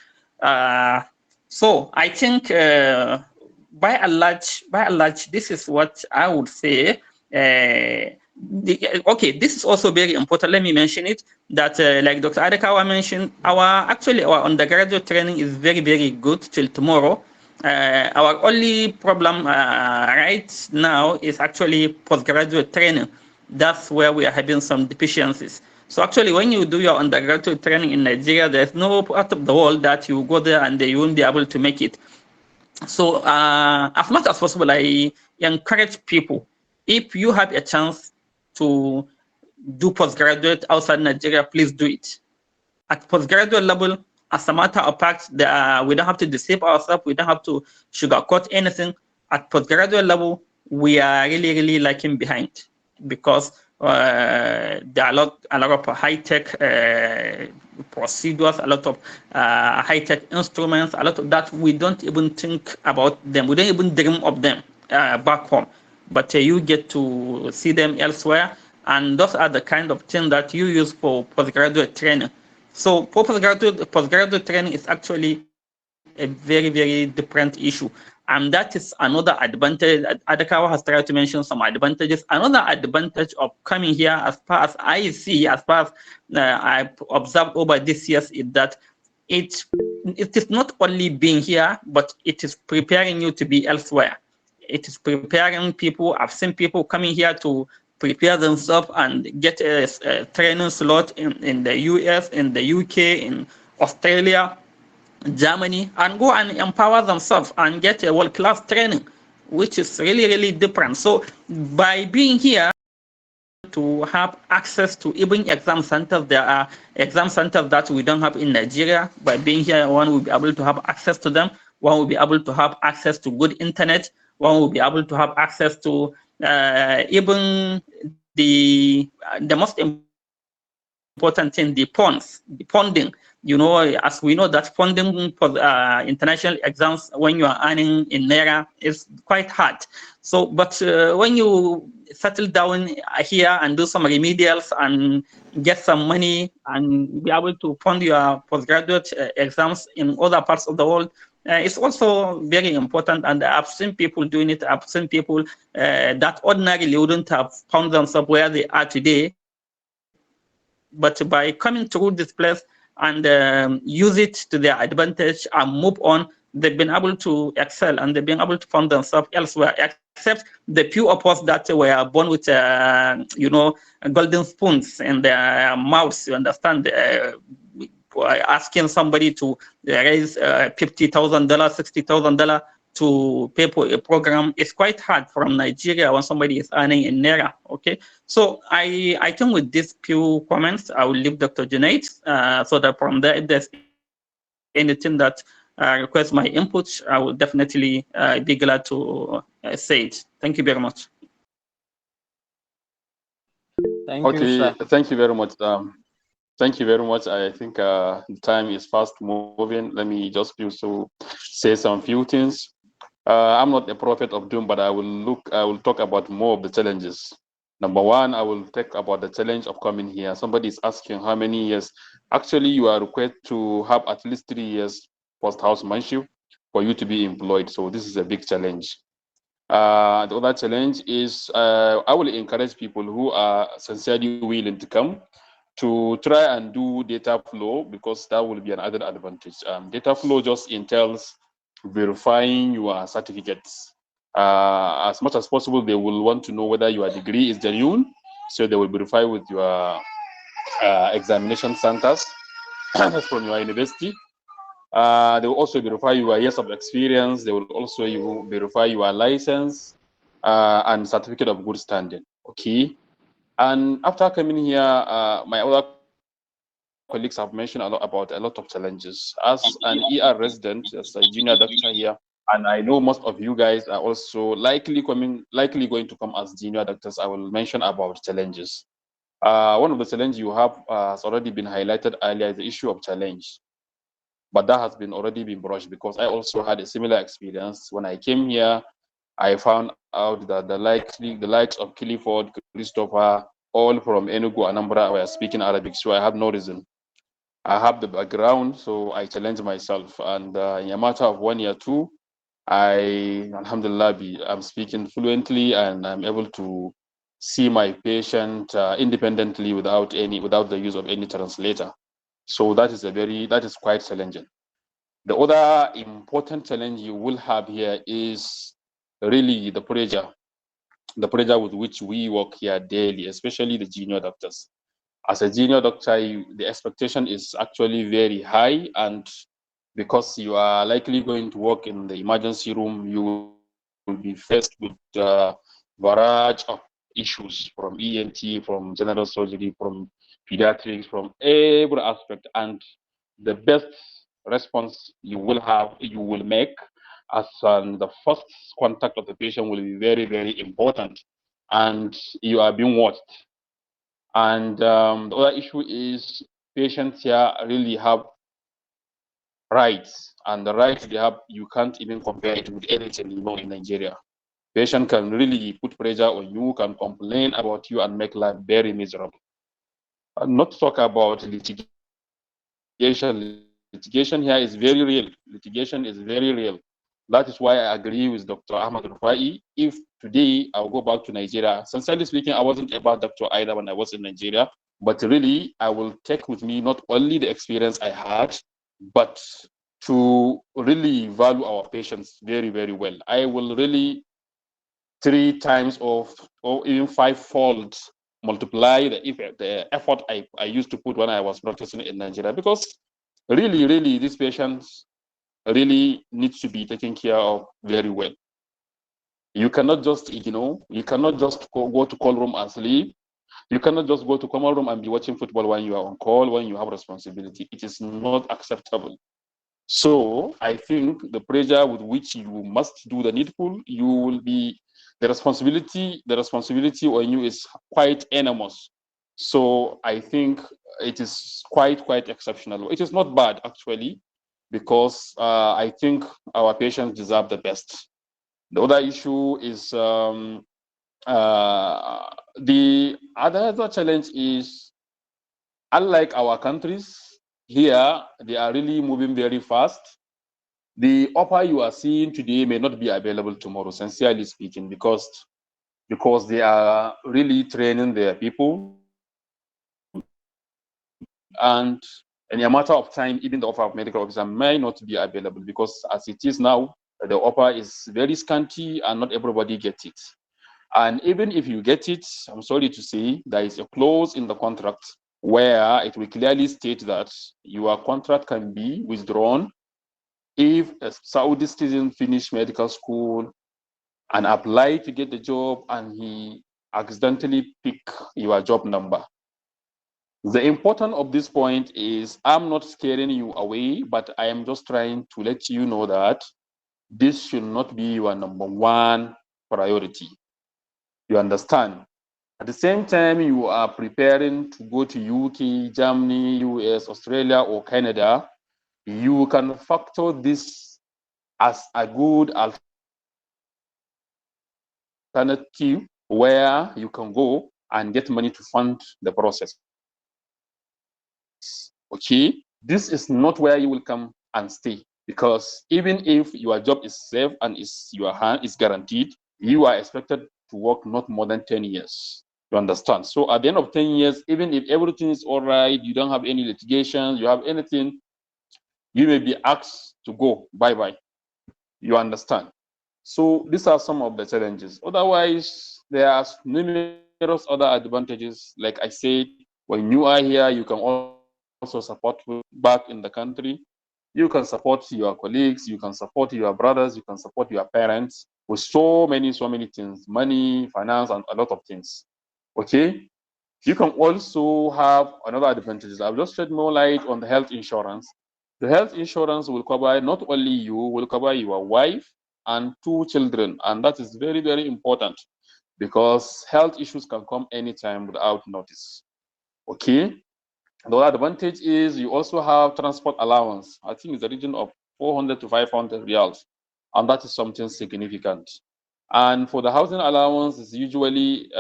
So I think by and large, this is what I would say. Okay, this is also very important. Let me mention it, that like Dr. Adekawa mentioned, our undergraduate training is very, very good till tomorrow. Our only problem right now is actually postgraduate training. That's where we are having some deficiencies. So actually, when you do your undergraduate training in Nigeria, there's no part of the world that you go there and you won't be able to make it. So as much as possible, I encourage people, if you have a chance to do postgraduate outside Nigeria, please do it. At postgraduate level, as a matter of fact, we don't have to deceive ourselves. We don't have to sugarcoat anything. At postgraduate level, we are really, really lagging behind because there are a lot of high-tech procedures, a lot of high-tech instruments, a lot of that we don't even think about them. We don't even dream of them back home. But you get to see them elsewhere, and those are the kind of things that you use for postgraduate training. So for postgraduate training is actually a very, very different issue. And that is another advantage. Adekawa has tried to mention some advantages. Another advantage of coming here, as far as I see, as far as I've observed over these years, is that it is not only being here, but it is preparing you to be elsewhere. It is preparing people. I've seen people coming here to prepare themselves and get a training slot in the US, in the UK, in Australia, Germany, and go and empower themselves and get a world-class training, which is really, really different. So by being here, to have access to even exam centers, there are exam centers that we don't have in Nigeria. By being here, one will be able to have access to them. One will be able to have access to good internet. One will be able to have access to even the most important thing, the funds, the funding. You know, as we know that funding for international exams when you are earning in Naira is quite hard. So, but when you settle down here and do some remedials and get some money and be able to fund your postgraduate exams in other parts of the world, it's also very important. And I've seen people doing it. I've seen people that ordinarily wouldn't have found themselves where they are today but by coming through this place and use it to their advantage and move on, they've been able to excel and they've been able to find themselves elsewhere, except the few of us that were born with, golden spoons in their mouths, you understand, asking somebody to raise $50,000, $60,000 to pay for a program is quite hard from Nigeria when somebody is earning in Naira. Okay, so I think with these few comments, I will leave Dr. Junaid so that from there, if there's anything that requires my input, I will definitely be glad to say it. Thank you very much. Thank you, sir. Thank you very much. Thank you very much. I think the time is fast moving. Let me just say some few things. I'm not a prophet of doom, but I will talk about more of the challenges. Number one, I will talk about the challenge of coming here. Somebody is asking how many years. Actually, you are required to have at least 3 years post-housemanship for you to be employed. So this is a big challenge. The other challenge is I will encourage people who are sincerely willing to come to try and do data flow, because that will be another advantage. Data flow just entails verifying your certificates. As much as possible, they will want to know whether your degree is genuine, so they will verify with your examination centers from your university. They will also verify your years of experience. They will also verify your license and certificate of good standing. Okay. And after coming here, my other colleagues have mentioned about a lot of challenges. As an ER resident, as a junior doctor here, and I know most of you guys are also likely going to come as junior doctors, I will mention about challenges. One of the challenges you have has already been highlighted earlier, is the issue of challenge. But that has been already been brushed, because I also had a similar experience. When I came here, I found out that the likes of Clifford, Christopher, all from Enugu, Anambra, were speaking Arabic, so I had no reason. I have the background, so I challenged myself, and in a matter of 1 year, 2, Alhamdulillah, I'm speaking fluently, and I'm able to see my patient independently without the use of any translator. So that is quite challenging. The other important challenge you will have here is really the pressure with which we work here daily, especially the junior doctors. As a junior doctor, the expectation is actually very high, and because you are likely going to work in the emergency room, you will be faced with a variety of issues, from ENT, from general surgery, from pediatrics, from every aspect. And the best response you will make as the first contact of the patient will be very, very important, and you are being watched. And the other issue is patients here really have rights, and the rights they have, you can't even compare it with anything in Nigeria. Patient can really put pressure on you, can complain about you, and make life very miserable. Not to talk about litigation. Litigation here is very real. Litigation is very real. That is why I agree with Dr. Ahmad Rufai. If today I'll go back to Nigeria, sincerely speaking, I wasn't a bad doctor either when I was in Nigeria, but really I will take with me not only the experience I had, but to really value our patients very, very well. I will really 3 times or even 5-fold multiply the effort I used to put when I was practicing in Nigeria, because really these patients really needs to be taken care of very well. You cannot just you cannot just go to call room and sleep. You cannot just go to common room and be watching football when you are on call, when you have responsibility. It is not acceptable. So I think the pressure with which you must do the needful, you will be the responsibility on you is quite enormous. So I think it is quite exceptional. It is not bad actually, because I think our patients deserve the best. The other issue is the other challenge is, unlike our countries, here they are really moving very fast. The offer you are seeing today may not be available tomorrow, sincerely speaking, because they are really training their people. They are really and in a matter of time, even the offer of medical officer may not be available, because as it is now, the offer is very scanty and not everybody gets it. And even if you get it, I'm sorry to say, there is a clause in the contract where it will clearly state that your contract can be withdrawn if a Saudi citizen finish medical school and apply to get the job and he accidentally pick your job number. The importance of this point is I'm not scaring you away, but I am just trying to let you know that this should not be your number one priority. You understand? At the same time, you are preparing to go to UK, Germany, US, Australia, or Canada, you can factor this as a good alternative where you can go and get money to fund the process. Okay, this is not where you will come and stay, because even if your job is safe and your hand is guaranteed, you are expected to work not more than 10 years. You understand? So at the end of 10 years, even if everything is all right, you don't have any litigations, you have anything, you may be asked to go bye-bye. You understand? So these are some of the challenges. Otherwise, there are numerous other advantages. Like I said, when you are here, you can also support back in the country. You can support your colleagues, you can support your brothers, you can support your parents with so many things, money, finance, and a lot of things. Okay? You can also have another advantage. I've just shed more light on the health insurance. The health insurance will cover not only you, will cover your wife and 2 children. And that is very, very important, because health issues can come anytime without notice. Okay? The other advantage is you also have transport allowance. I think it's the region of 400 to 500 riyals. And that is something significant. And for the housing allowance, it's usually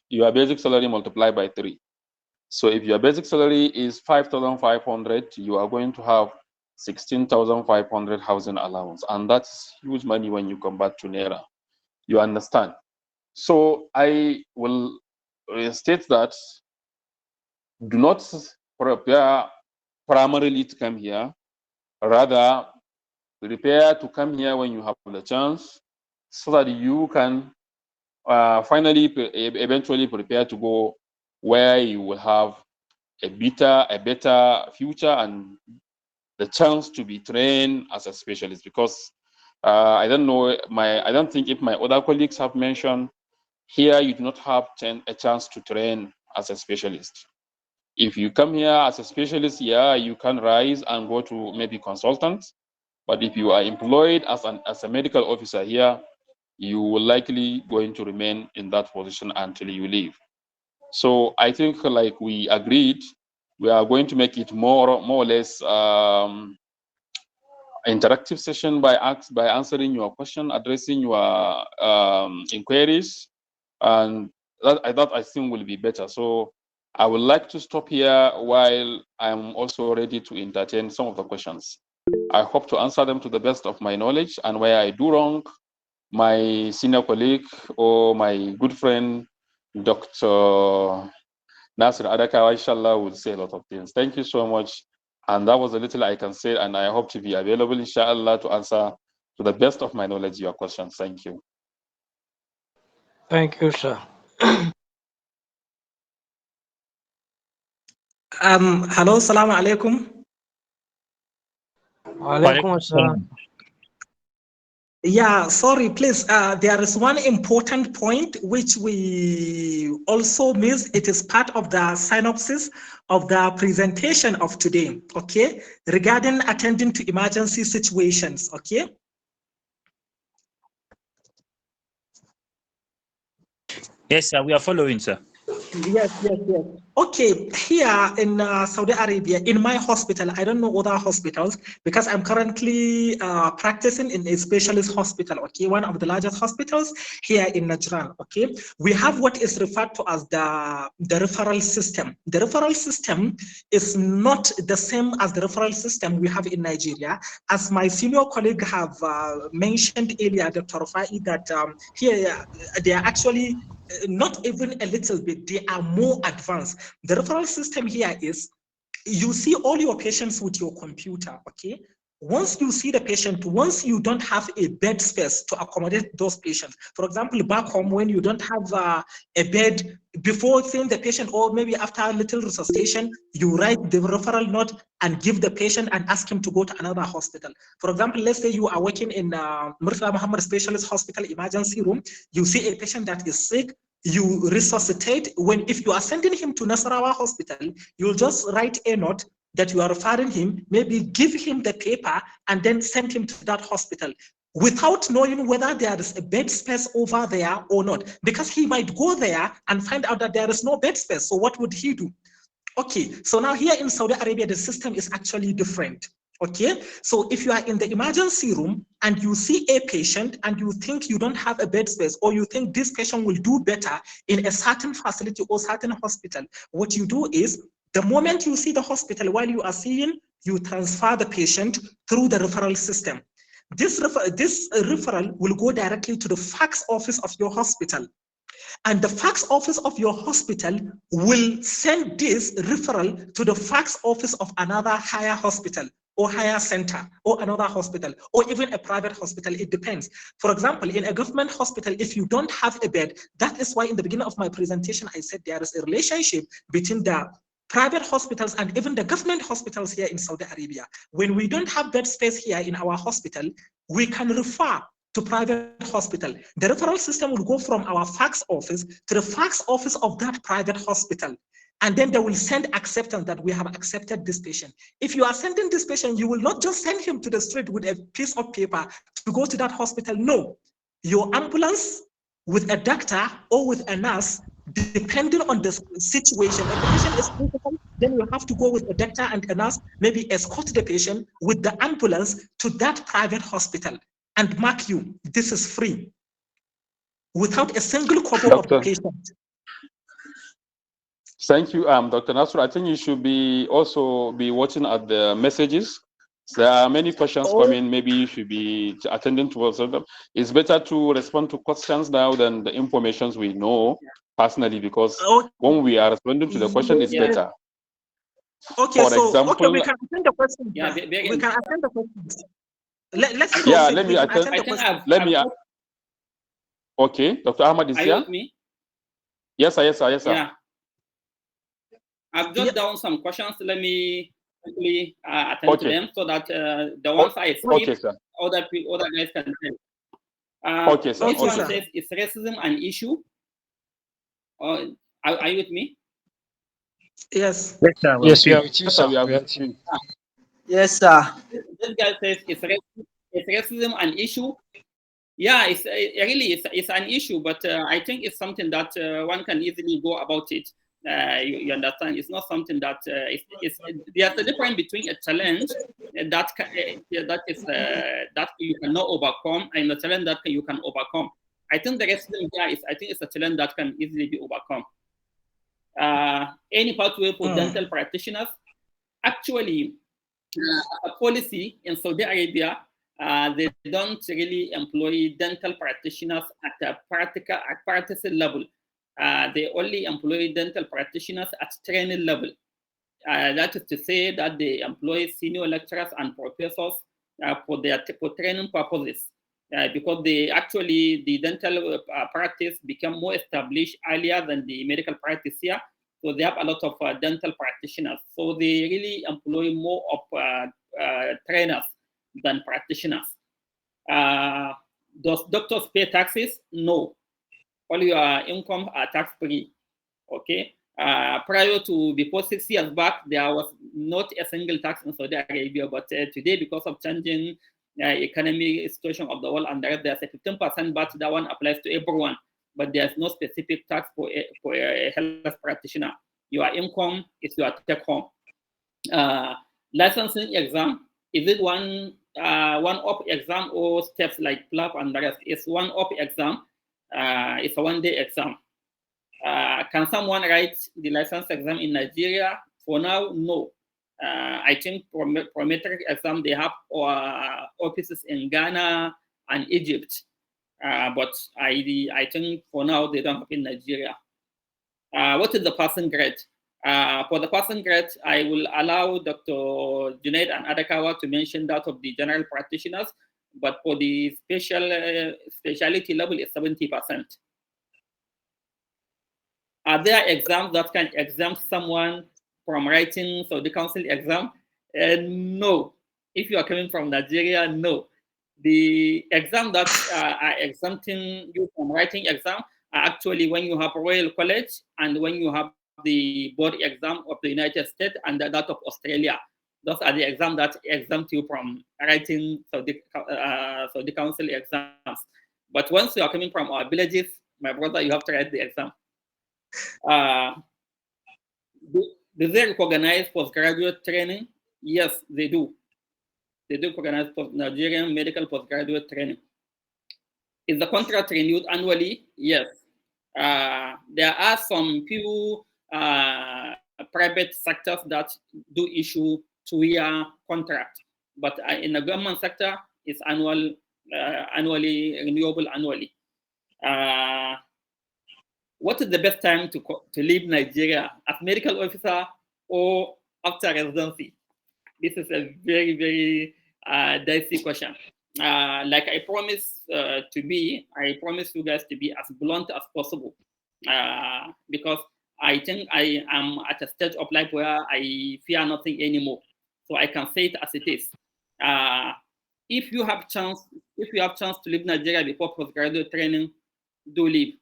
your basic salary multiplied by 3. So if your basic salary is 5,500, you are going to have 16,500 housing allowance. And that's huge money when you convert to Naira. You understand? So I will state that do not prepare primarily to come here. Rather, prepare to come here when you have the chance, so that you can finally eventually prepare to go where you will have a better future and the chance to be trained as a specialist. Because I don't think if my other colleagues have mentioned, here you do not have a chance to train as a specialist. If you come here as a specialist, yeah, you can rise and go to maybe consultant. But if you are employed as a medical officer here, you will likely going to remain in that position until you leave. So I think, like we agreed, we are going to make it more or less interactive session by answering your question, addressing your inquiries, and that I think will be better. So I would like to stop here while I'm also ready to entertain some of the questions. I hope to answer them to the best of my knowledge, and where I do wrong, my senior colleague or my good friend, Dr. Nasir Adakawa, inshallah, will say a lot of things. Thank you so much. And that was a little I can say, and I hope to be available, inshallah, to answer to the best of my knowledge your questions. Thank you. Thank you, sir. Hello, salaam alaikum. Walaikum assalam. Yeah, sorry, please. There is one important point which we also missed. It is part of the synopsis of the presentation of today, okay, regarding attending to emergency situations, okay? Yes, sir, we are following, sir. Yes. Okay, here in Saudi Arabia, in my hospital, I don't know other hospitals because I'm currently practicing in a specialist hospital, okay, one of the largest hospitals here in Najran, okay. We have what is referred to as the referral system. The referral system is not the same as the referral system we have in Nigeria. As my senior colleague have mentioned earlier, Dr. Rufai, that here they are actually not even a little bit, they are more advanced. The referral system here is, you see all your patients with your computer, okay? Once you see the patient, once you don't have a bed space to accommodate those patients, for example, back home, when you don't have a bed, before seeing the patient, or maybe after a little resuscitation, you write the referral note and give the patient and ask him to go to another hospital. For example, let's say you are working in Murtala Muhammad Specialist Hospital emergency room, you see a patient that is sick, you resuscitate. If you are sending him to Nasarawa Hospital, you'll just write a note that you are referring him, maybe give him the paper and then send him to that hospital without knowing whether there is a bed space over there or not, because he might go there and find out that there is no bed space. So what would he do? Okay, so now here in Saudi Arabia, the system is actually different. Okay, so if you are in the emergency room and you see a patient and you think you don't have a bed space, or you think this patient will do better in a certain facility or certain hospital, what you do is, the moment you see the hospital, while you are seeing, you transfer the patient through the referral system. This referral will go directly to the fax office of your hospital. And the fax office of your hospital will send this referral to the fax office of another higher hospital or higher center or another hospital or even a private hospital. It depends. For example, in a government hospital, if you don't have a bed, that is why in the beginning of my presentation, I said there is a relationship between the private hospitals and even the government hospitals here in Saudi Arabia. When we don't have bed space here in our hospital, we can refer to private hospital. The referral system will go from our fax office to the fax office of that private hospital. And then they will send acceptance that we have accepted this patient. If you are sending this patient, you will not just send him to the street with a piece of paper to go to that hospital. No, your ambulance with a doctor or with a nurse, depending on the situation. If the patient is critical, then you have to go with a doctor and a nurse, maybe escort the patient with the ambulance to that private hospital. And mark you, this is free, without a single kobo of the patient. Thank you, Dr. Nasr. I think you should also be watching at the messages. There are many questions coming. Maybe you should be attending to all of them. It's better to respond to questions now than the informations we know personally, because when we are responding to the question, it's better. Okay, For so example, we can attend the questions. Yeah, we can attend the questions. Let's proceed. Yeah, let me attend attend. the questions. Okay, Dr. Ahmad is Are here. you with me? Yes, sir. Yes, sir. Yes, sir. Yeah. I've jotted down some questions. Let me quickly attend to them so that the ones I skip, other guys can tell. Okay, sir. This one says, is racism an issue? Are you with me? Yes. Yes, sir. Yes, we are with you, sir. Yes, sir. This guy says, is racism an issue? Yeah, it's it's an issue, but I think it's something that one can easily go about it. You understand? It's not something that there's a difference between a challenge that you cannot overcome and a challenge that you can overcome. I think the racism here it's a challenge that can easily be overcome. Any pathway for dental practitioners? Actually, a policy in Saudi Arabia, they don't really employ dental practitioners at a practice level. They only employ dental practitioners at training level. That is to say that they employ senior lecturers and professors for training purposes. Because the dental practice became more established earlier than the medical practice here. So they have a lot of dental practitioners. So they really employ more of trainers than practitioners. Does doctors pay taxes? No. All your income are tax-free. Okay. Before 6 years back, there was not a single tax in Saudi Arabia, but today, because of changing economic situation of the world, and there's a 15%, but that one applies to everyone. But there's no specific tax for a health practitioner. Your income is your take-home. Licensing exam, is it one-off exam or steps like PLAP and the rest? It's one-off exam. It's a one-day exam. Can someone write the license exam in Nigeria? For now, no. I think for metric exam, they have offices in Ghana and Egypt. But I think for now, they don't have in Nigeria. What is the passing grade? For the passing grade, I will allow Dr. Junaid and Adakawa to mention that of the general practitioners, but for the specialty level, it's 70%. Are there exams that can exempt someone from writing the council exam? No. If you are coming from Nigeria, no. The exam that are exempting you from writing exam are actually when you have Royal College and when you have the board exam of the United States and that of Australia. Those are the exams that exempt you from writing the council exams. But once you are coming from our villages, my brother, you have to write the exam. Do they recognize postgraduate training? Yes, they do. They do recognize Nigerian medical postgraduate training. Is the contract renewed annually? Yes. There are some few private sectors that do issue 2-year contract, but in the government sector, it's annually renewable annually. What is the best time to leave Nigeria, as medical officer or after residency? This is a very, very dicey question. Like I promise I promise you guys to be as blunt as possible, because I think I am at a stage of life where I fear nothing anymore. So I can say it as it is. If you have chance to leave Nigeria before postgraduate training, do leave.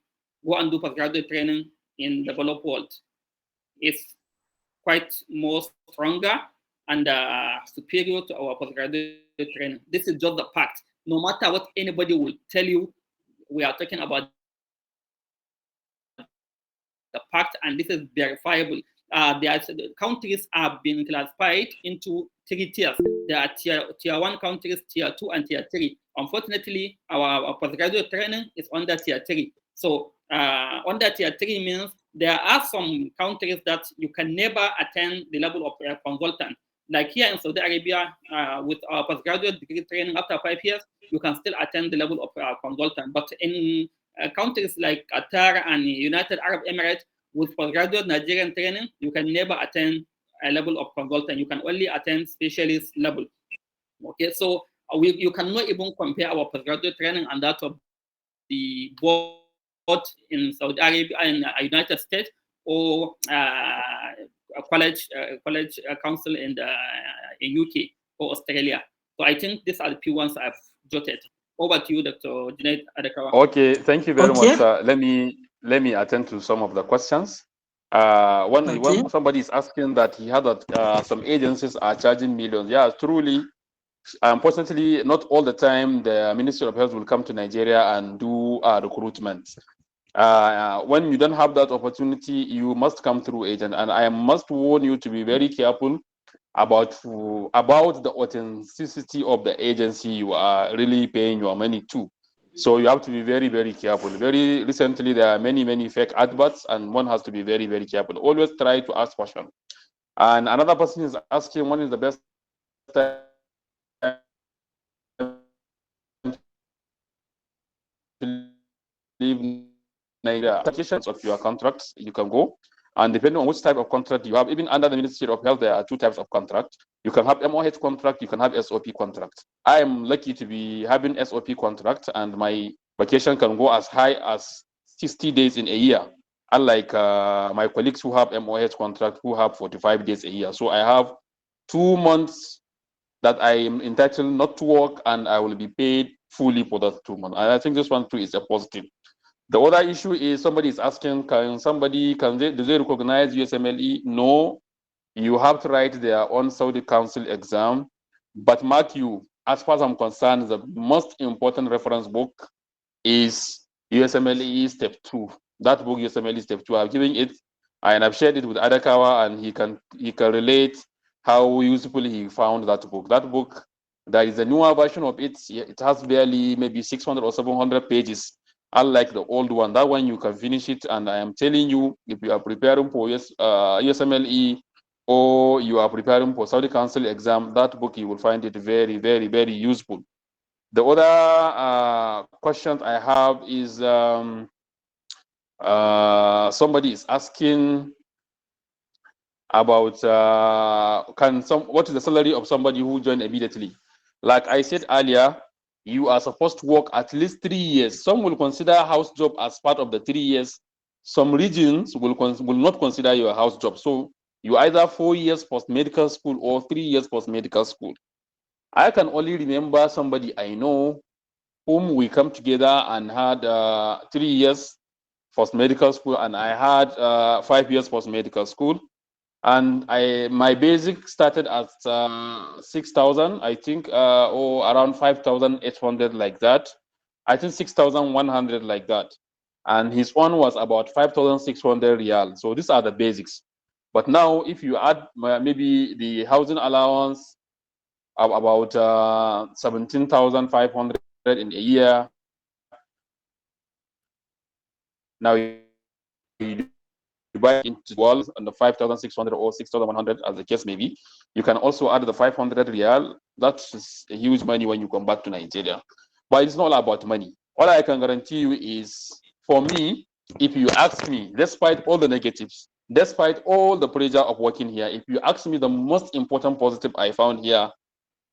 Go and do postgraduate training in the developed world. It's quite more stronger and superior to our postgraduate training. This is just the fact. No matter what anybody will tell you, we are talking about the fact, and this is verifiable. The countries have been classified into 3 tiers. There are tier 1 countries, tier 2, and tier 3. Unfortunately, our postgraduate training is under tier 3. So under tier 3 means there are some countries that you can never attain the level of consultant. Like here in Saudi Arabia, with our postgraduate degree training after 5 years, you can still attain the level of consultant. But in countries like Qatar and United Arab Emirates, with postgraduate Nigerian training, you can never attain a level of consultant. You can only attain specialist level. Okay, so you cannot even compare our postgraduate training and that of the board in Saudi Arabia and United States, or a college council in UK or Australia. So I think these are the few ones I've jotted. Over to you, Dr. Junaid Adekawa. Okay, thank you very much. Let me attend to some of the questions. When somebody is asking that he had that some agencies are charging millions. Yeah, truly. Unfortunately, not all the time the Ministry of Health will come to Nigeria and do recruitment. When you don't have that opportunity, you must come through agent. And I must warn you to be very careful about the authenticity of the agency you are really paying your money to. So you have to be very, very careful. Very recently, there are many, many fake adverts, and one has to be very, very careful. Always try to ask question. And another person is asking, when is the best time to leave Nigeria? Applications of your contracts, you can go. And depending on which type of contract you have, even under the Ministry of Health, there are 2 types of contract. You can have MOH contract, you can have SOP contract. I am lucky to be having SOP contract, and my vacation can go as high as 60 days in a year. Unlike my colleagues who have MOH contract, who have 45 days a year. So I have 2 months that I am entitled not to work, and I will be paid fully for that 2 months. And I think this one too is a positive. The other issue is somebody is asking, do they recognize USMLE? No, you have to write their own Saudi Council exam. But mark you, as far as I'm concerned, the most important reference book is USMLE Step 2. That book, USMLE Step 2, I've given it, and I've shared it with Adakawa, and he can relate how useful he found that book. That book, there is a newer version of it. It has barely maybe 600 or 700 pages. Unlike the old one, that one you can finish it. And I am telling you, if you are preparing for USMLE or you are preparing for Saudi Council exam, that book you will find it very, very, very useful. The other question I have is somebody is asking about what is the salary of somebody who joined immediately. Like I said earlier, you are supposed to work at least 3 years. Some will consider house job as part of the 3 years. Some regions will not consider your house job. So you either 4 years post medical school or 3 years post medical school. I can only remember somebody I know whom we come together and had 3 years post medical school, and I had 5 years post medical school. And my basic started at 6,000, I think, or around 5,800, like that. I think 6,100, like that. And his one was about 5,600 real. So these are the basics. But now, if you add maybe the housing allowance of about 17,500 in a year, now you divide into walls on the 5,600 or 6,100, as the case may be. You can also add the 500 real. That's a huge money when you come back to Nigeria. But it's not all about money. All I can guarantee you is, for me, if you ask me, despite all the negatives, despite all the pressure of working here, if you ask me, the most important positive I found here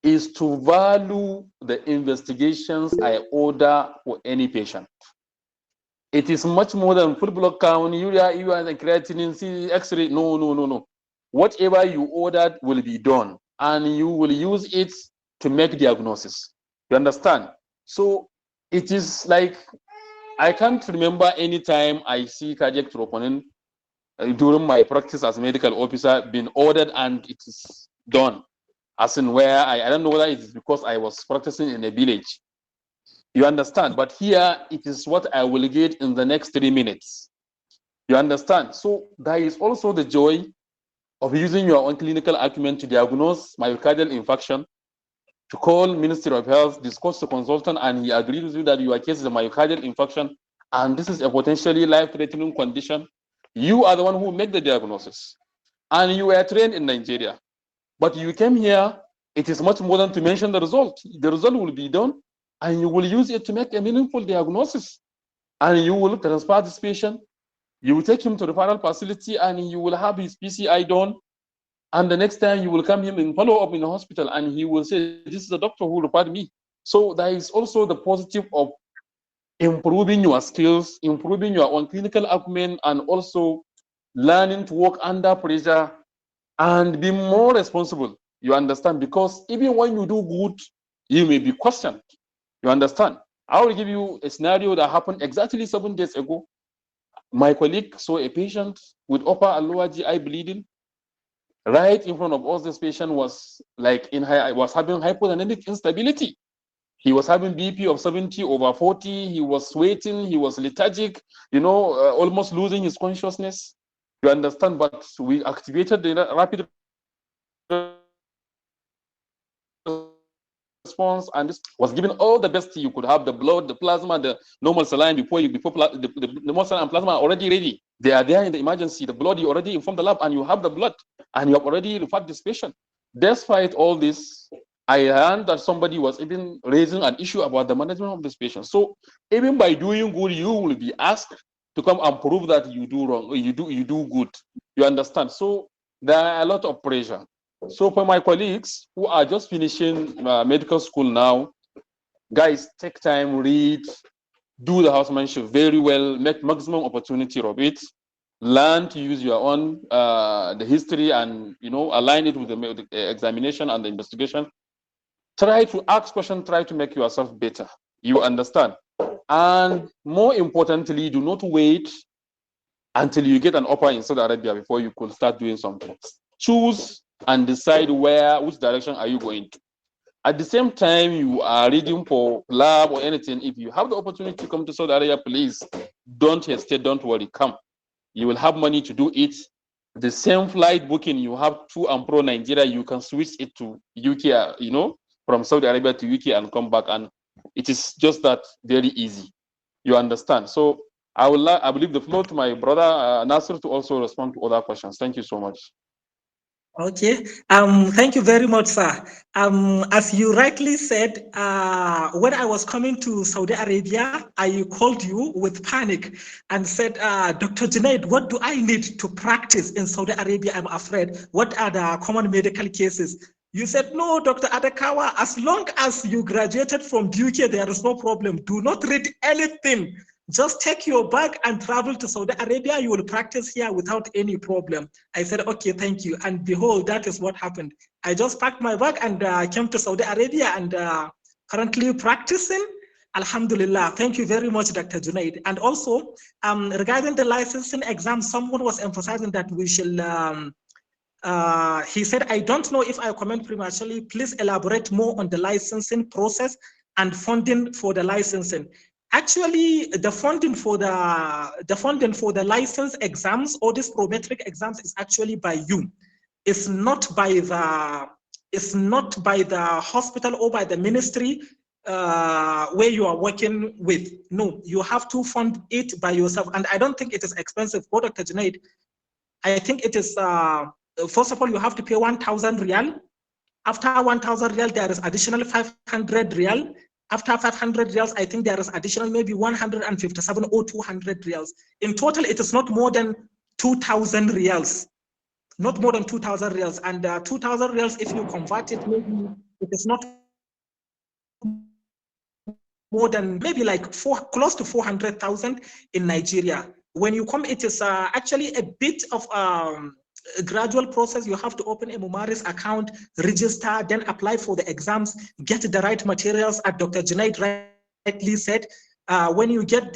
is to value the investigations I order for any patient. It is much more than full blood count, urea, and creatinine, X-ray. No. Whatever you ordered will be done, and you will use it to make diagnosis. You understand? So it is like, I can't remember any time I see cardiac troponin during my practice as a medical officer being ordered and it is done. As in where I don't know whether it is because I was practicing in a village. You understand? But here, it is what I will get in the next 3 minutes. You understand? So there is also the joy of using your own clinical acumen to diagnose myocardial infarction, to call Ministry of Health, discuss the consultant, and he agrees with you that your case is a myocardial infarction, and this is a potentially life-threatening condition. You are the one who make the diagnosis. And you were trained in Nigeria. But you came here, it is much more than to mention the result. The result will be done, and you will use it to make a meaningful diagnosis. And you will transfer this patient, you will take him to the referral facility, and you will have his PCI done. And the next time you will come him and follow up in the hospital, and he will say, this is the doctor who referred me. So there is also the positive of improving your skills, improving your own clinical acumen, and also learning to work under pressure and be more responsible. You understand? Because even when you do good, you may be questioned. You understand? I will give you a scenario that happened exactly 7 days ago. My colleague saw a patient with upper and lower GI bleeding. Right in front of us, this patient was was having hypodynamic instability. He was having BP of 70/40. He was sweating. He was lethargic, almost losing his consciousness. You understand? But we activated the rapid response, and this was given all the best you could have: the blood, the plasma, the normal saline before the normal saline and plasma are already ready. They are there in the emergency. The blood, you already informed the lab, and you have the blood, and you have already referred this patient. Despite all this, I learned that somebody was even raising an issue about the management of this patient. So even by doing good, you will be asked to come and prove that you do wrong, or you do good. You understand? So there are a lot of pressure. So for my colleagues who are just finishing medical school now, guys, take time, read, do the housemanship very well, make maximum opportunity of it, learn to use your own the history, and align it with the examination and the investigation. Try to ask questions, try to make yourself better. You understand? And more importantly, do not wait until you get an offer in Saudi Arabia before you could start doing something. Choose and decide which direction are you going to. At the same time, you are reading for lab or anything. If you have the opportunity to come to Saudi Arabia, please don't hesitate, don't worry, come. You will have money to do it. The same flight booking you have to and pro Nigeria, you can switch it to UK, from Saudi Arabia to UK and come back. And it is just that very easy. You understand? So I will leave the floor to my brother Nasir to also respond to other questions. Thank you so much. Okay. Thank you very much, sir. As you rightly said, when I was coming to Saudi Arabia, I called you with panic and said, Dr. Junaid, what do I need to practice in Saudi Arabia? I'm afraid. What are the common medical cases? You said, no, Dr. Adekawa, as long as you graduated from UK, there is no problem. Do not read anything. Just take your bag and travel to Saudi Arabia. You will practice here without any problem. I said, okay, thank you. And behold, that is what happened. I just packed my bag and came to Saudi Arabia and currently practicing. Alhamdulillah. Thank you very much, Dr. Junaid. And also, regarding the licensing exam, someone was emphasizing that we should he said, I don't know if I comment prematurely. Please elaborate more on the licensing process and funding for the licensing. Actually, the funding for the license exams or these prometric exams is actually by you. It's not by the hospital or by the ministry where you are working with. No, you have to fund it by yourself. And I don't think it is expensive. For Dr. Junaid, I think it is, first of all, you have to pay 1,000 real. After 1,000 real, there is additional 500 real. After 500 reals, I think there is additional maybe 157 or 200 reals. In total, it is not more than 2,000 reals. Not more than 2,000 reals. And 2,000 reals, if you convert it, maybe it is not more than maybe like close to 400,000 in Nigeria. When you come, it is actually a bit of a gradual process. You have to open a Mumaris account, register, then apply for the exams, get the right materials, as Dr. Junaid rightly said. When you get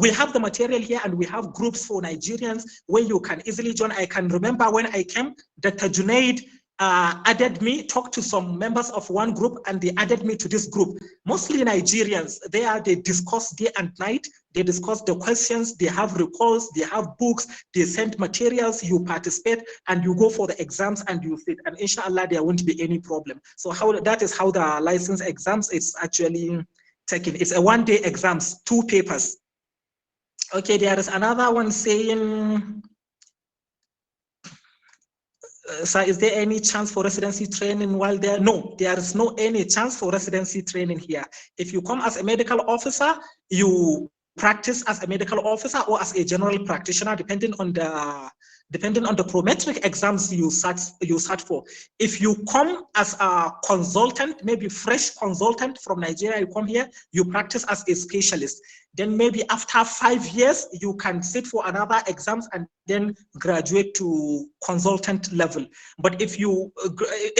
we have the material here and we have groups for Nigerians where you can easily join. I can remember when I came, Dr. Junaid added me, talked to some members of one group, and they added me to this group. Mostly Nigerians, they discuss day and night. They discuss the questions, they have recalls, they have books, they send materials, you participate, and you go for the exams and you sit. And inshallah, there won't be any problem. So that is how the license exams is actually taken. It's a one-day exams, 2 papers. Okay, there is another one saying, sir, is there any chance for residency training while there? No, there is no any chance for residency training here. If you come as a medical officer, you practice as a medical officer or as a general practitioner, depending on the prometric exams you sat for. If you come as a consultant, maybe fresh consultant from Nigeria, you come here, you practice as a specialist. Then maybe after 5 years, you can sit for another exams and then graduate to consultant level. But if you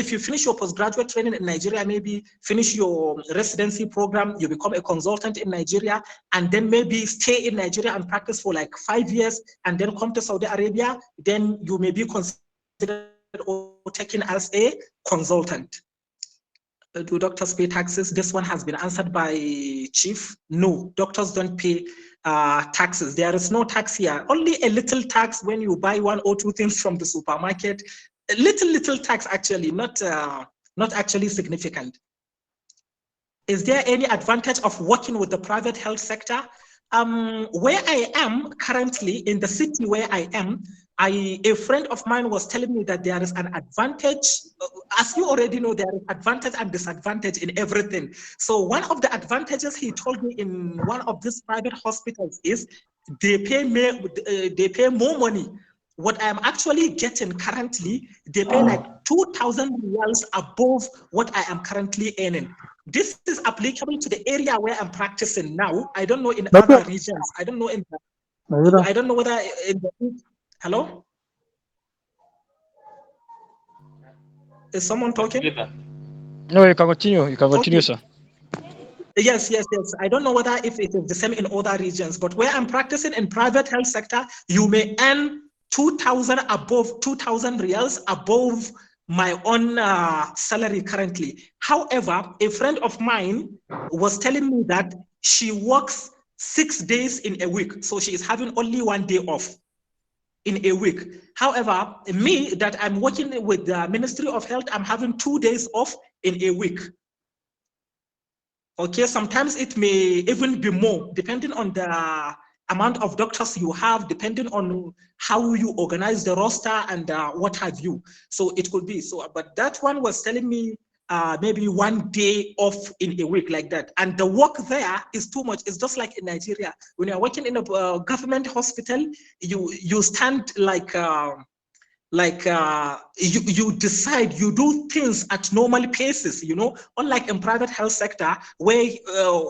finish your postgraduate training in Nigeria, maybe finish your residency program, you become a consultant in Nigeria, and then maybe stay in Nigeria and practice for like 5 years, and then come to Saudi Arabia, then you may be considered or taken as a consultant. Do doctors pay taxes? This one has been answered by Chief. No, doctors don't pay taxes. There is no tax here. Only a little tax when you buy 1 or 2 things from the supermarket. A little tax actually, not actually significant. Is there any advantage of working with the private health sector? Where I am currently, in the city where I am, a friend of mine was telling me that there is an advantage. As you already know, there is advantage and disadvantage in everything. So one of the advantages he told me in one of these private hospitals is they pay more money. What I'm actually getting currently, they pay like 2,000 reals above what I am currently earning. This is applicable to the area where I'm practicing now. I don't know in other regions. I don't know I don't know whether in the... Hello? Is someone talking? No, you can continue. You can continue, Okay. sir. Yes. I don't know whether if it is the same in other regions, but where I'm practicing in private health sector, you may earn 2,000 above 2,000 reals above my own salary currently. However, a friend of mine was telling me that she works 6 days in a week, so she is having only 1 day off in a week. However, me that I'm working with the Ministry of Health, I'm having 2 days off in a week. Okay, sometimes it may even be more, depending on the amount of doctors you have, depending on how you organize the roster and what have you. So it could be so, but that one was telling me maybe 1 day off in a week like that. And the work there is too much. It's just like in Nigeria. When you're working in a government hospital, you stand like you decide, you do things at normal paces, you know, unlike in private health sector where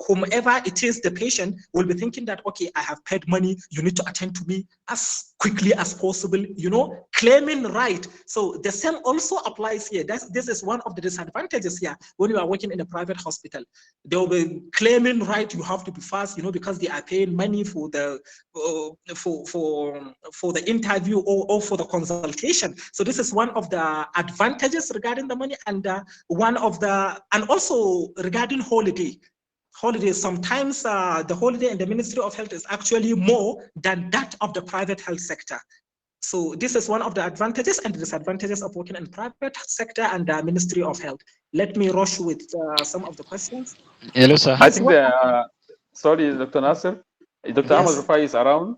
whomever it is, the patient will be thinking that, okay, I have paid money, you need to attend to me as quickly as possible, you know, claiming right. So the same also applies here. This is one of the disadvantages here when you are working in a private hospital. They will be claiming right, you have to be fast, you know, because they are paying money for the for the interview or for the consultation. So this is one of the advantages regarding the money, and one of the, and also regarding holidays. Sometimes the holiday in the Ministry of Health is actually more than that of the private health sector. So this is one of the advantages and disadvantages of working in private sector and the Ministry of Health. Let me rush with some of the questions. Hello, sir. I think sorry, Dr. Nasser. Dr. Ahmad Yes. Rufai is around.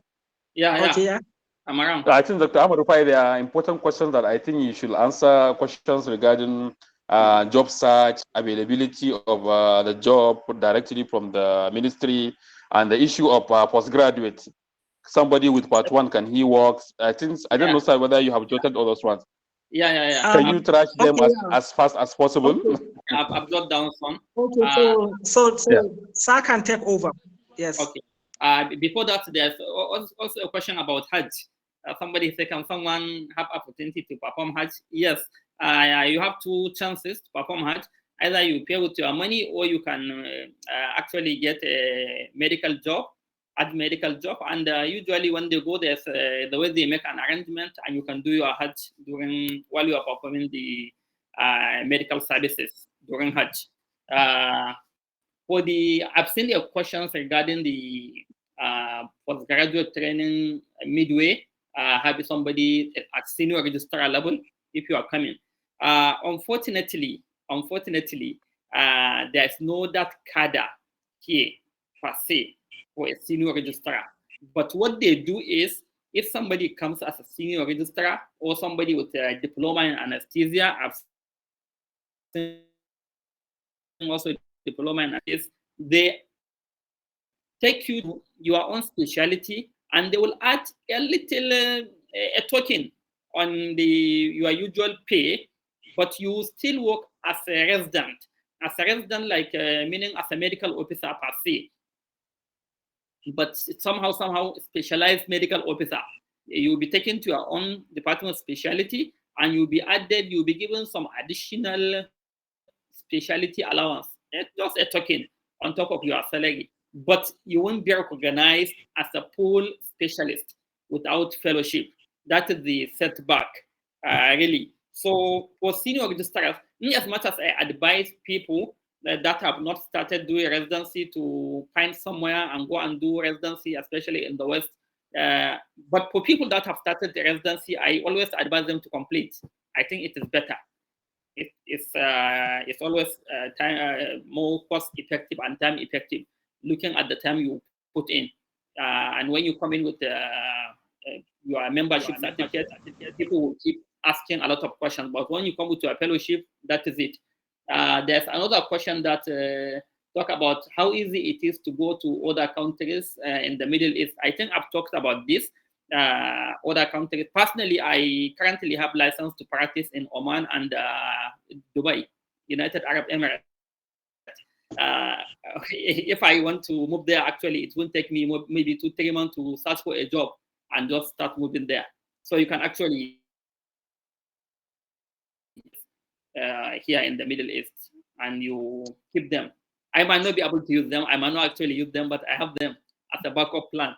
Yeah. Okay, yeah. I'm around. I think Dr. Ahmad Rufai, there are important questions that I think you should answer. Questions regarding job search, availability of the job directly from the ministry, and the issue of postgraduate. Somebody with part 1, can he work? I don't know, sir, whether you have jotted all those ones. Yeah. Can you trash them as fast as possible? Okay. I've jotted down some. Okay, so Sir can take over. Yes. Okay. Before that, there's also a question about Hajj. Somebody said, can someone have opportunity to perform Hajj? Yes. You have 2 chances to perform Hajj. Either you pay with your money, or you can actually get a medical job, medical job. And usually when they go, there's the way they make an arrangement, and you can do your Hajj while you are performing the medical services during Hajj. I've seen your questions regarding the postgraduate training midway, having somebody at senior registrar level if you are coming. Unfortunately, there's no that cadre here per se for a senior registrar. But what they do is, if somebody comes as a senior registrar or somebody with a diploma in anesthesia, I've seen also diploma in anesthesia, they take you to your own specialty, and they will add a little a token on your usual pay, but you still work as a resident. As a resident, like meaning as a medical officer per se, but somehow specialized medical officer. You'll be taken to your own department of specialty, and you'll be added. You'll be given some additional specialty allowance. It's just a token on top of your salary, but you won't be recognized as a full specialist without fellowship. That is the setback, really. So for senior registrars, in as much as I advise people that have not started doing residency to find somewhere and go and do residency, especially in the West. But for people that have started the residency, I always advise them to complete. I think it is better. It's always more cost effective and time effective, looking at the time you put in. And when you come in with your membership certificate, people will keep asking a lot of questions. But when you come with your fellowship, that is it. There's another question that talk about how easy it is to go to other countries in the Middle East. I think I've talked about this. Other countries. Personally, I currently have license to practice in Oman and Dubai, United Arab Emirates. If I want to move there, actually, it won't take me maybe 2-3 months to search for a job and just start moving there. So you can actually here in the Middle East, and you keep them. I might not be able to use them. I might not actually use them, but I have them as a backup plan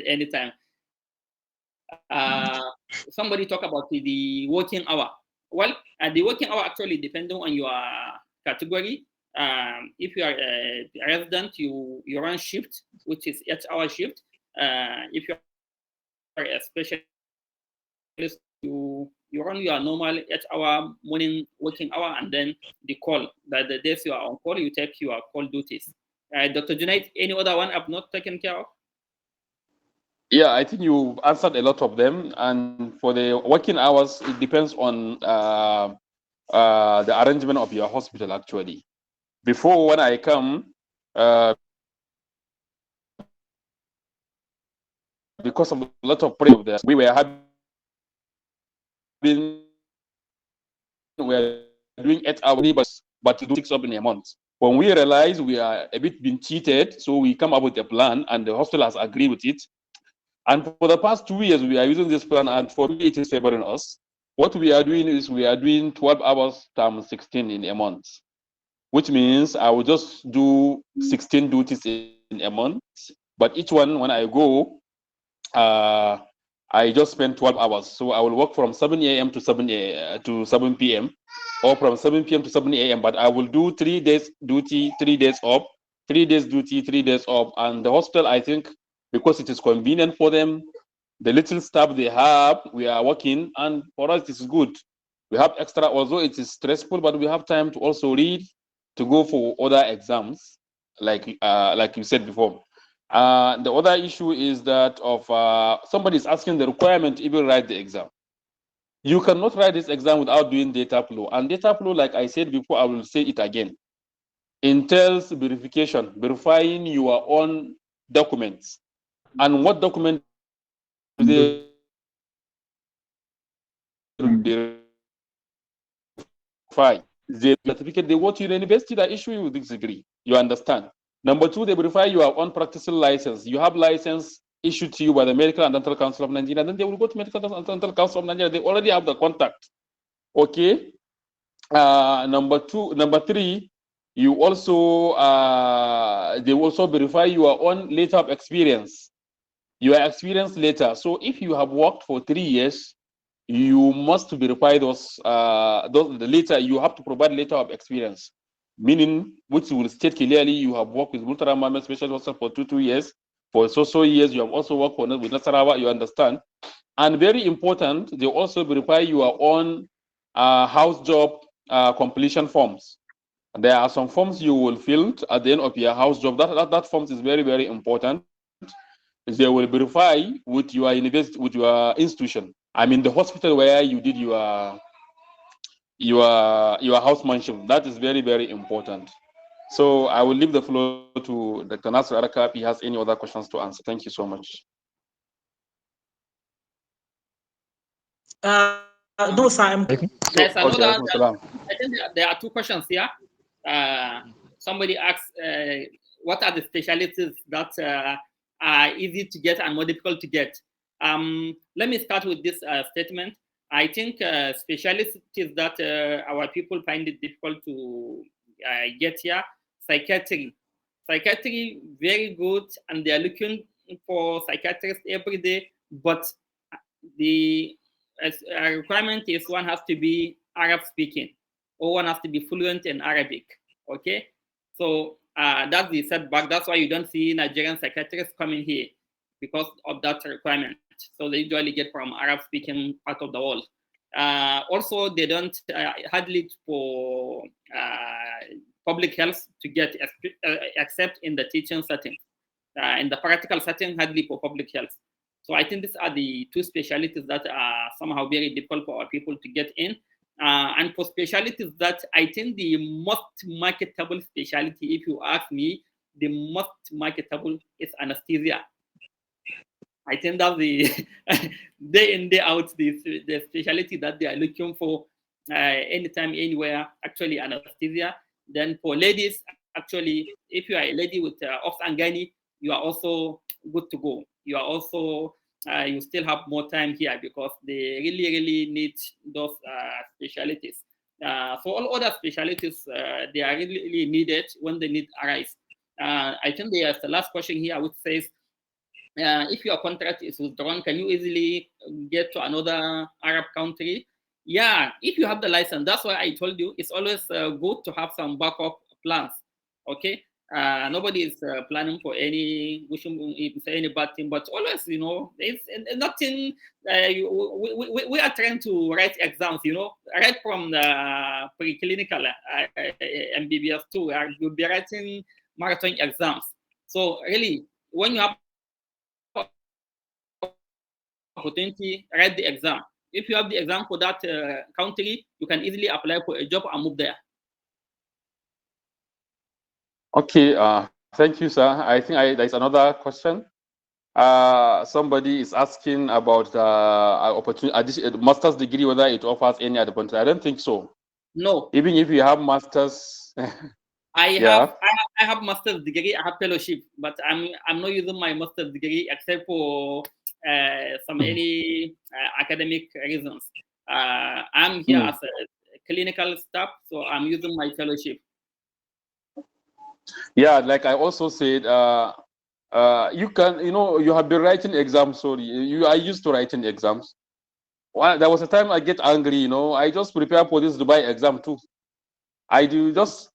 anytime. Somebody talk about the working hour. Well, the working hour actually depending on your category. If you are a resident, you run shift, which is 8-hour shift. If you are a specialist, you run your normal 8-hour morning working hour, and then the call. That the days you are on call, you take your call duties. Dr. Junaid, any other one I've not taken care of? Yeah, I think you've answered a lot of them. And for the working hours, it depends on the arrangement of your hospital, actually. Before, when I come, because of a lot of pressure there, we were doing 8 hours, but you do 6 up in a month. When we realize we are a bit being cheated, so we come up with a plan, and the hospital has agreed with it. And for the past 2 years, we are using this plan, and for me, it is favoring us. What we are doing is we are doing 12 hours times 16 in a month, which means I will just do 16 duties in a month. But each one, when I go, uh, I just spend 12 hours. So I will work from 7 a.m. to 7 p.m. or from 7 p.m. to 7 a.m. But I will do 3 days duty, 3 days off, 3 days duty, 3 days off. And the hospital, I think, because it is convenient for them, the little staff they have, we are working, and for us, it's good. We have extra, although it is stressful, but we have time to also read, to go for other exams, like you said before. The other issue is that of somebody is asking the requirement to even write the exam. You cannot write this exam without doing data flow. And data flow, like I said before, I will say it again, entails verification, verifying your own documents. And what document do they verify? The certificate they go to the university that issue you this degree. You understand? Number two, they verify your own practicing license. You have license issued to you by the Medical and Dental Council of Nigeria. Then they will go to Medical and Dental Council of Nigeria. They already have the contact. Okay. Number three, you also they also verify your own letter of experience, your experience letter. So if you have worked for 3 years, you must verify those the letter. You have to provide letter of experience, meaning which will state clearly you have worked with Multara Mama Special Hospital for 2 years. For so years, you have also worked with Nasarawa. You understand? And very important, they also verify your own house job completion forms. There are some forms you will fill at the end of your house job. That forms is very, very important. They will verify with your university, with your institution. I mean, the hospital where you did your housemanship. That is very, very important. So I will leave the floor to Dr. Nasser Araka if he has any other questions to answer. Thank you so much. No, sir, I'm Okay. There's another. Okay, salam. I think there are two questions here. Somebody asked, what are the specialties that are easy to get and more difficult to get? Let me start with this statement. I think specialties that our people find it difficult to get here, psychiatry. Psychiatry, very good, and they are looking for psychiatrists every day, but the requirement is one has to be Arab speaking, or one has to be fluent in Arabic. Okay, so that's the setback. That's why you don't see Nigerian psychiatrists coming here because of that requirement. So they usually get from Arab speaking part of the world. Also, they don't hardly for public health to get except in the teaching setting. In the practical setting, hardly for public health. So I think these are the two specialties that are somehow very difficult for our people to get in. And for specialties that I think the most marketable specialty, if you ask me, the most marketable is anesthesia. I think that's the day in, day out, the specialty that they are looking for anytime, anywhere, actually anesthesia. Then for ladies, actually, if you are a lady with off and gynae, you are also good to go. You are also, you still have more time here because they really, really need those specialties. For all other specialties, they are really, really needed when the need arise. I think there's the last question here, which says, if your contract is withdrawn, can you easily get to another Arab country? Yeah, if you have the license. That's why I told you it's always good to have some backup plans. Okay, nobody is planning for any wishing say any bad thing, but always, you know, it's nothing. We are trying to write exams, you know, right from the preclinical MBBS too. You'll be writing marathon exams. So really, when you have opportunity, write the exam. If you have the exam for that country, you can easily apply for a job and move there. Okay, thank you, sir. I think there's another question. Somebody is asking about opportunity, master's degree, whether it offers any advantage. I don't think so. No. Even if you have master's. I have master's degree. I have fellowship, but I'm not using my master's degree except for some any academic reasons. I'm here as a clinical staff, so I'm using my fellowship. Yeah, like I also said, you can, you have been writing exams. Sorry, I used to writing exams. Well, there was a time I get angry. I just prepare for this Dubai exam too. I do just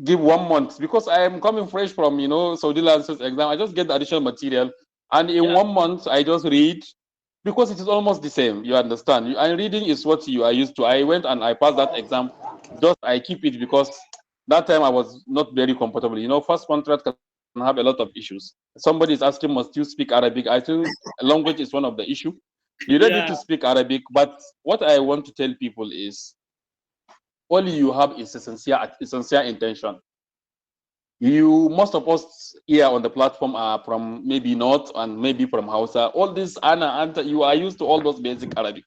give 1 month because I am coming fresh from Saudi license exam. I just get the additional material, and in 1 month I just read because it is almost the same. You understand? And reading is what you are used to. I went and I passed that exam. Just I keep it because that time I was not very comfortable. First contract can have a lot of issues. Somebody is asking, must you speak Arabic? I think language is one of the issue. You don't need to speak Arabic, but what I want to tell people is all you have is a sincere intention. Most of us here on the platform are from maybe North and maybe from Hausa. All this, you are used to all those basic Arabic.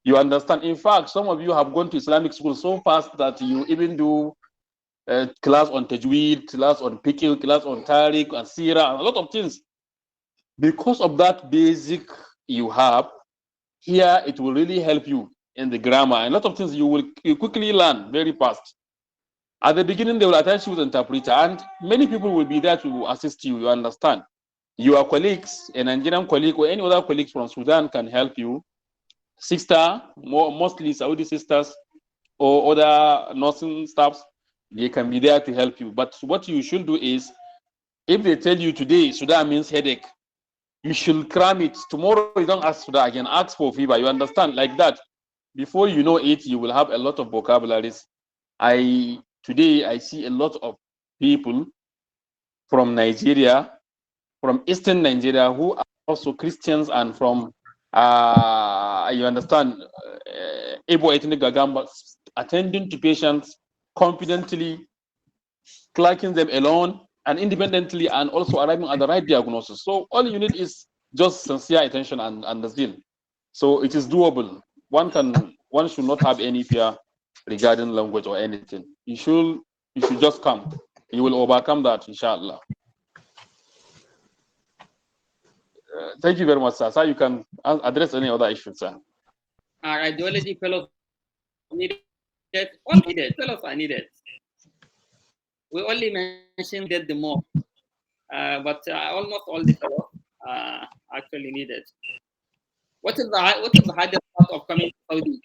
You understand? In fact, some of you have gone to Islamic school so fast that you even do class on Tajweed, class on Fiqh, class on Tariq and Sirah, and a lot of things. Because of that basic you have, here it will really help you in the grammar. And a lot of things you quickly learn very fast. At the beginning, they will attach you with an interpreter, and many people will be there to assist you. You understand? Your colleagues, a Nigerian colleague or any other colleagues from Sudan can help you. Sister, mostly Saudi sisters or other nursing staffs, they can be there to help you. But what you should do is, if they tell you today Sudan means headache, you should cram it. Tomorrow you don't ask Sudan again, ask for fever. You understand? Like that. Before you know it, you will have a lot of vocabularies. Today I see a lot of people from Nigeria, from Eastern Nigeria, who are also Christians and from, you understand, Igbo ethnic Gagamba, attending to patients confidently, clerking them alone and independently, and also arriving at the right diagnosis. So all you need is just sincere attention and the zeal. So it is doable. One should not have any fear regarding language or anything. You should just come. You will overcome that, inshallah. Thank you very much, sir. Sir, you can address any other issues, sir. Ideology fellows needed. All needed. Fellows are needed. We only mentioned that the more, but almost all the fellows are actually needed. What is the hardest part of coming to Saudi?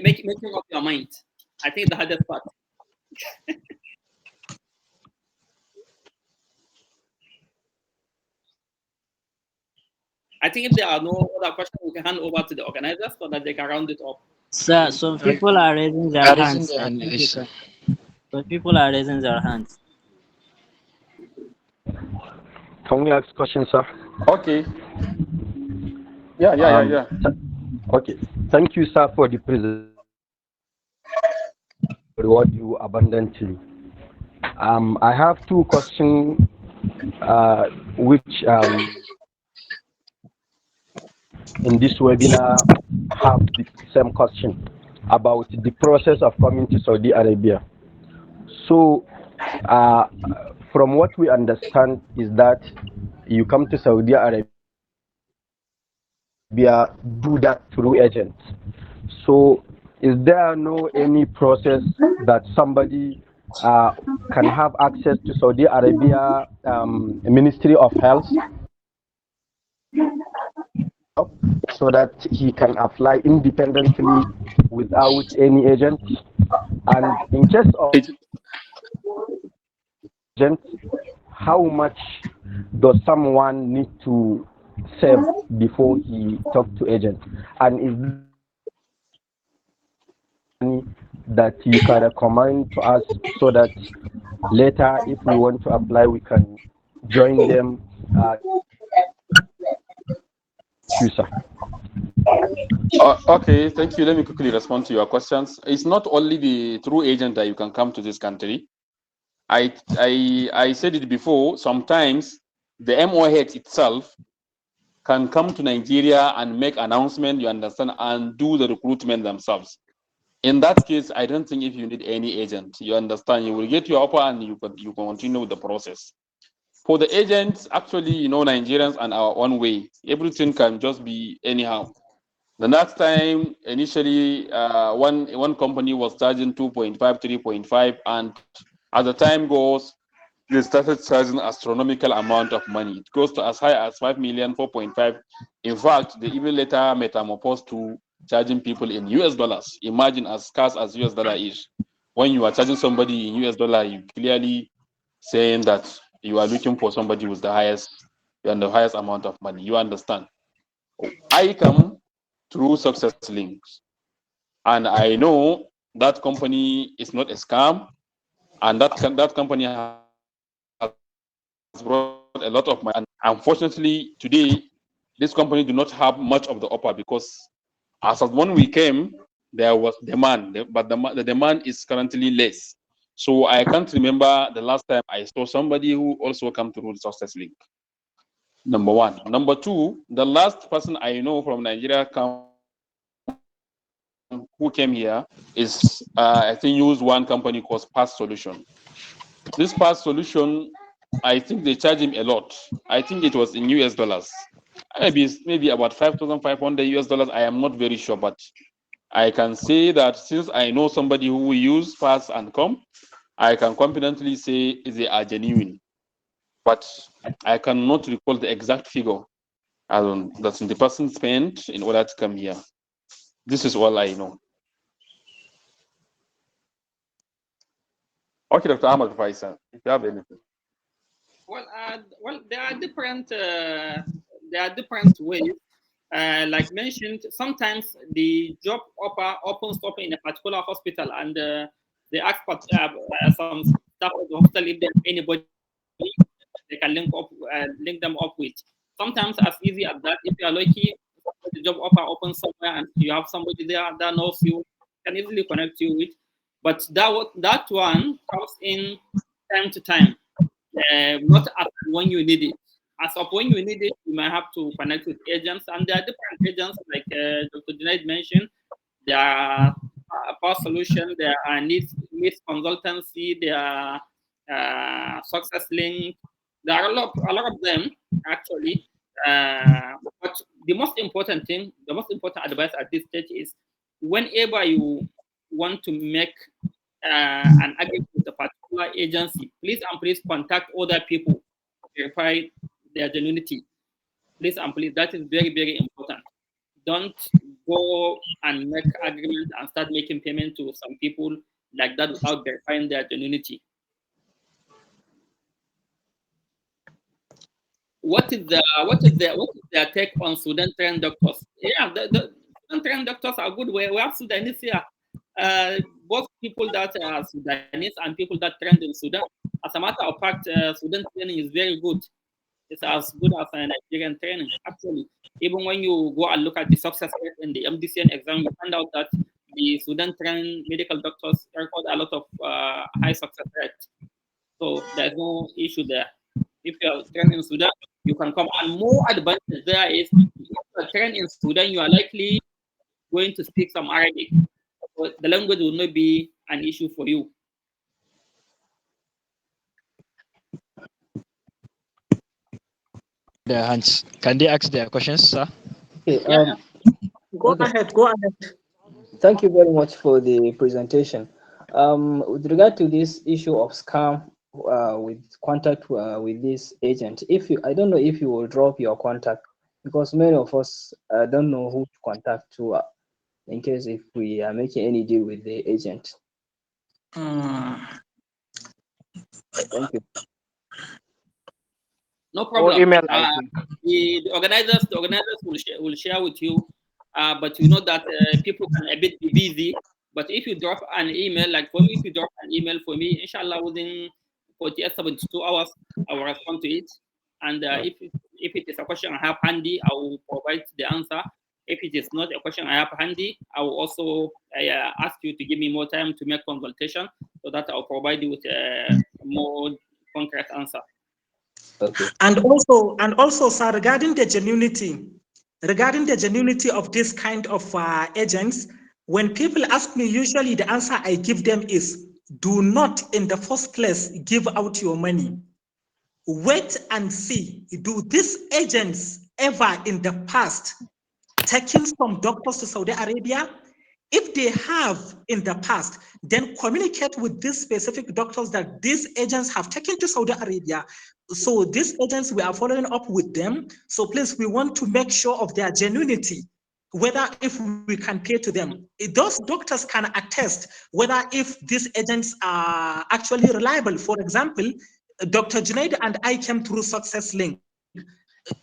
Making up your mind. I think the hardest part. I think if there are no other questions, we can hand over to the organizers so that they can round it up. Sir, some people are raising their hands. Some people are raising their hands. Can we ask questions, sir? Okay. Yeah. Okay. Thank you, sir, for the presentation. Reward you abundantly. I have 2 questions, which in this webinar have the same question about the process of coming to Saudi Arabia. So, from what we understand is that you come to Saudi Arabia, do that through agents. So, is there any process that somebody can have access to Saudi Arabia Ministry of Health so that he can apply independently without any agent? And in case of agent, how much does someone need to save before he talks to agent? And is that you can recommend to us so that later, if we want to apply, we can join them? Sir. Okay, thank you. Let me quickly respond to your questions. It's not only the true agent that you can come to this country. I said it before. Sometimes the MOH itself can come to Nigeria and make announcement. You understand, and do the recruitment themselves. In that case, I don't think if you need any agent, you understand, you will get your offer and you continue with the process. For the agents, actually, Nigerians and our own way, everything can just be anyhow. The last time, initially, one company was charging 2.5, 3.5, and as the time goes, they started charging astronomical amount of money. It goes to as high as 5 million, 4.5. In fact, they even later metamorphosed to charging people in US dollars. Imagine as scarce as US dollar is. When you are charging somebody in US dollar, you clearly saying that you are looking for somebody with the highest and the highest amount of money. You understand? I come through success links, and I know that company is not a scam, and that company has brought a lot of money. And unfortunately, today this company do not have much of the offer because as of when we came, there was demand, but the demand is currently less. So I can't remember the last time I saw somebody who also come through the success link. Number one. Number two, the last person I know from Nigeria who came here is I think use one company called Pass Solution. This Pass Solution, I think they charge him a lot. I think it was in US dollars. Maybe about 5,500 US dollars. I am not very sure, but I can say that since I know somebody who will use Pass and come, I can confidently say they are genuine. But I cannot recall the exact figure that the person spent in order to come here. This is all I know. Okay, Dr. Ahmad Faisal, if you have anything. Well, there are different ways. Like mentioned, sometimes the job offer opens up in a particular hospital, and they ask for some staff of the hospital if there's anybody they can link them up with. Sometimes as easy as that. If you are lucky, the job offer opens somewhere, and you have somebody there that knows you, can easily connect you with. But that one comes in time to time, not as when you need it. As of when you need it, you might have to connect with agents, and there are different agents, like Dr. Junaid mentioned. There are Power Solution, there are needs consultancy, there are Success Link. There are a lot of them actually. But the most important thing, the most important advice at this stage is whenever you want to make an agreement with a particular agency, please and please contact other people to verify their genuinity. Please and please, that is very, very important. Don't go and make agreement and start making payment to some people like that without verifying their genuinity. What is their take on Sudan trained doctors? Yeah, the Sudan trained doctors are good. We have Sudanese here, both people that are Sudanese and people that trained in Sudan. As a matter of fact, Sudan training is very good. It's as good as a Nigerian training, actually. Even when you go and look at the success rate in the MDCN exam, you find out that the Sudan trained medical doctors record a lot of high success rate. So there's no issue there. If you're trained in Sudan, you can come. And more advantage there is, if you're trained in Sudan, you are likely going to speak some Arabic. So the language will not be an issue for you. Their hands. Can they ask their questions, sir? Okay, Go ahead. Go ahead. Thank you very much for the presentation. With regard to this issue of scam with contact with this agent, I don't know if you will drop your contact, because many of us don't know who to contact to in case if we are making any deal with the agent. Thank you. No problem. email, The organizers will share with you, but you know that people can a bit be busy. But if you drop an email, like for me, if you drop an email for me, inshallah, within 48, 72 hours, I will respond to it. And if it is a question I have handy, I will provide the answer. If it is not a question I have handy, I will also ask you to give me more time to make consultation so that I'll provide you with a more concrete answer. Okay. And also, sir, regarding the genuinity of this kind of agents, when people ask me, usually the answer I give them is, do not in the first place give out your money. Wait and see, do these agents ever in the past taken some doctors to Saudi Arabia? If they have in the past, then communicate with these specific doctors that these agents have taken to Saudi Arabia. So these agents, we are following up with them. So please, we want to make sure of their genuinity, whether if we can pay to them. Those doctors can attest whether if these agents are actually reliable. For example, Dr. Junaid and I came through Success Link.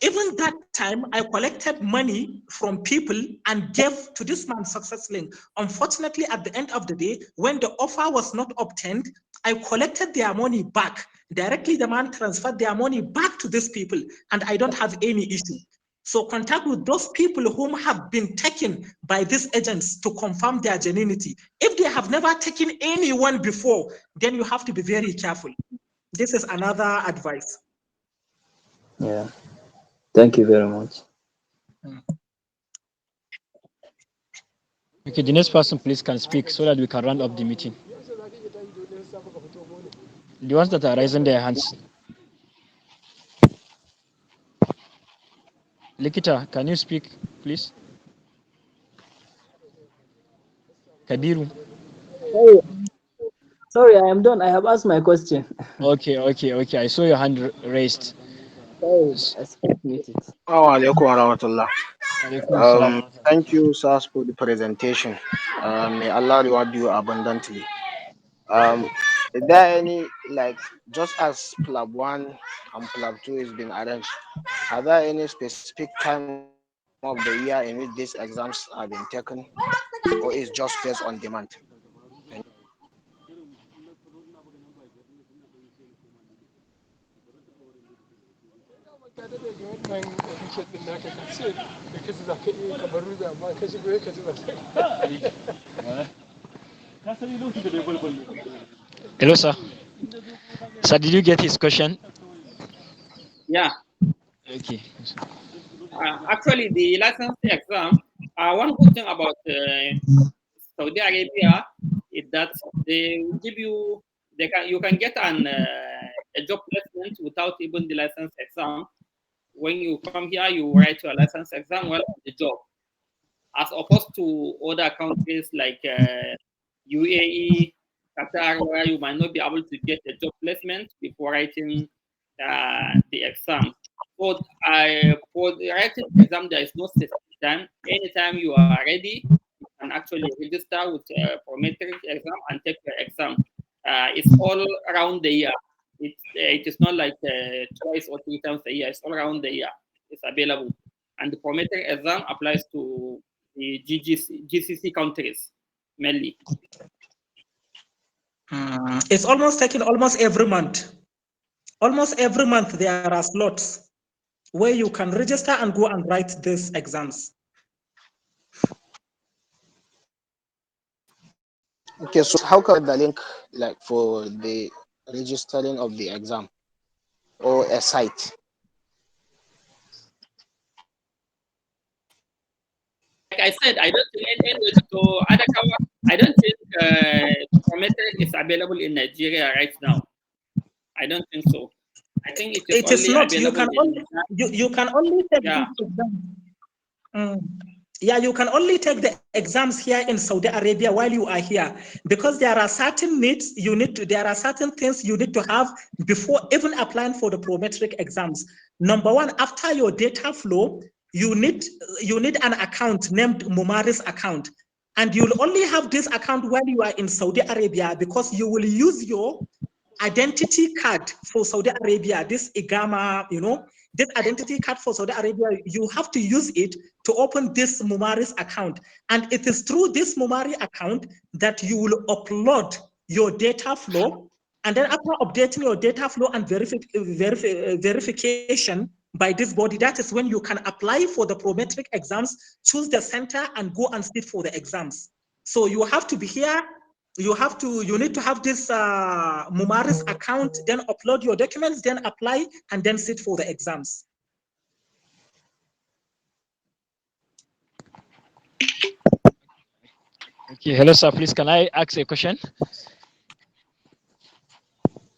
Even that time, I collected money from people and gave to this man Success Link. Unfortunately, at the end of the day, when the offer was not obtained, I collected their money back. Directly, the man transferred their money back to these people, and I don't have any issue. So contact with those people whom have been taken by these agents to confirm their genuinity. If they have never taken anyone before, then you have to be very careful. This is another advice. Yeah. Thank you very much. Okay, the next person please can speak so that we can round up the meeting. The ones that are raising their hands. Likita, can you speak, please? Kabiru. Sorry, I am done. I have asked my question. Okay. I saw your hand raised. Sorry, I skipped it. Alaikum warahmatullah. Alaikum salam. Thank you, Sas, for the presentation. May Allah reward you abundantly. Is there any, like, just as Plab 1 and Plab 2 is being arranged, are there any specific time of the year in which these exams are being taken, or is just based on demand? Hello, sir. Sir, did you get his question? Yeah. Okay. Actually, the license exam, one good thing about Saudi Arabia is that they will give you, you can get a job placement without even the license exam. When you come here, you write your license exam while on the job, as opposed to other countries like UAE, Qatar, where you might not be able to get a job placement before writing the exam. So for the writing exam, there is no specific time. Anytime you are ready, you can actually register with a prometric exam and take the exam. It's all around the year. It is not like twice or 3 times a year. It's all around the year. It's available. And the prometric exam applies to the GCC countries mainly. It's almost taken almost every month. Almost every month there are slots where you can register and go and write these exams. Okay, so how can I get the link, like, for the registering of the exam, or a site? Like I said, I don't think I don't think Prometheus is available in Nigeria right now. I don't think so. I think it is only not. available You can only take yeah. this exam. Yeah, you can only take the exams here in Saudi Arabia while you are here, because there are certain needs you need to, there are certain things you need to have before even applying for the prometric exams. Number one, after your data flow, you need an account named Mumaris account. And you'll only have this account while you are in Saudi Arabia, because you will use your identity card for Saudi Arabia, this IGAMA, this identity card for Saudi Arabia, you have to use it to open this Mumaris account. And it is through this Mumari account that you will upload your data flow. And then after updating your data flow and verification, by this body, that is when you can apply for the prometric exams, choose the center, and go and sit for the exams. So you have to be here. You need to have this Mumaris account, then upload your documents, then apply, and then sit for the exams. Okay, hello sir, please can I ask a question?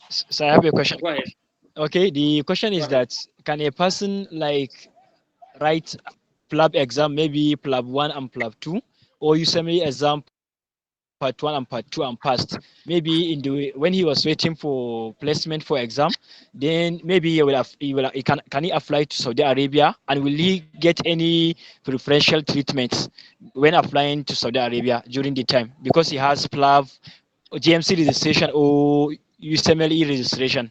So I have a question. Go ahead. Okay, the question is that can a person like write PLAB exam, maybe PLAB 1 and PLAB 2, or USMLE exam part 1 and part 2 and passed? Maybe when he was waiting for placement for exam, then maybe can he apply to Saudi Arabia, and will he get any preferential treatment when applying to Saudi Arabia during the time, because he has PLAB, GMC registration, or USMLE registration?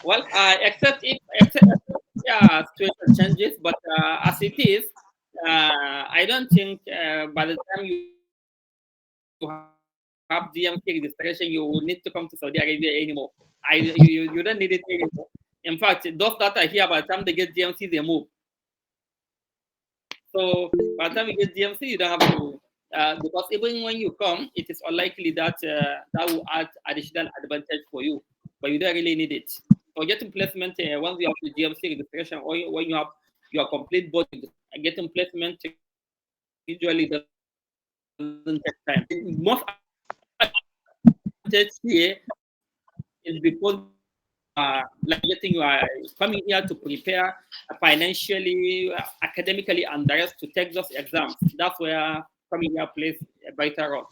Well, except if situation changes, but as it is, I don't think by the time you have GMC registration, you will need to come to Saudi Arabia anymore. You don't need it anymore. In fact, those that are here, by the time they get GMC, they move. So by the time you get GMC, you don't have to, because even when you come, it is unlikely that that will add additional advantage for you, but you don't really need it. For getting placement, once you have the GMC registration, or when you have your complete body, getting placement usually doesn't take time. Most advantage here is because like getting you are coming here to prepare financially, academically, and the rest to take those exams. That's where coming here plays a vital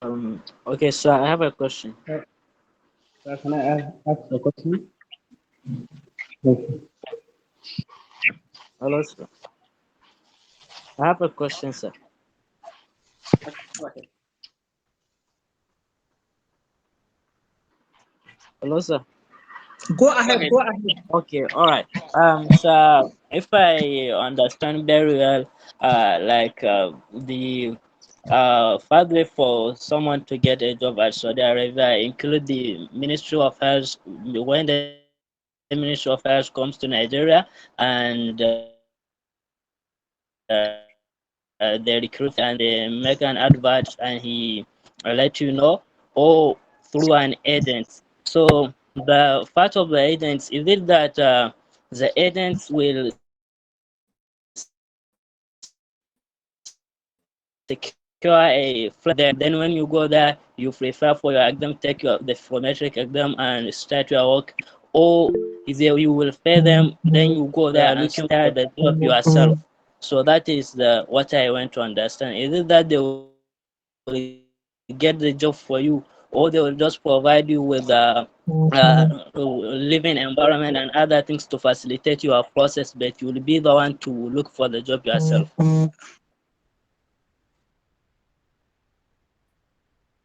role. Okay, so I have a question. Can I ask a question? Okay. Hello, sir. I have a question, sir. Okay. Hello, sir. Go ahead. Go ahead. Okay, all right. So if I understand very well, the pathway for someone to get a job at Saudi Arabia include the Ministry of Health. When the Ministry of Health comes to Nigeria and they recruit you and they make an advert and he let you know, or through an agent. So the part of the agents, is it that the agents will secure a flat there, then when you go there, you prefer for your exam, take the phonetic exam and start your work, or is there you will pay them, then you go there and start the job yourself? So that is the what I want to understand. Is it that they will get the job for you, or they will just provide you with living environment and other things to facilitate your process, but you will be the one to look for the job yourself?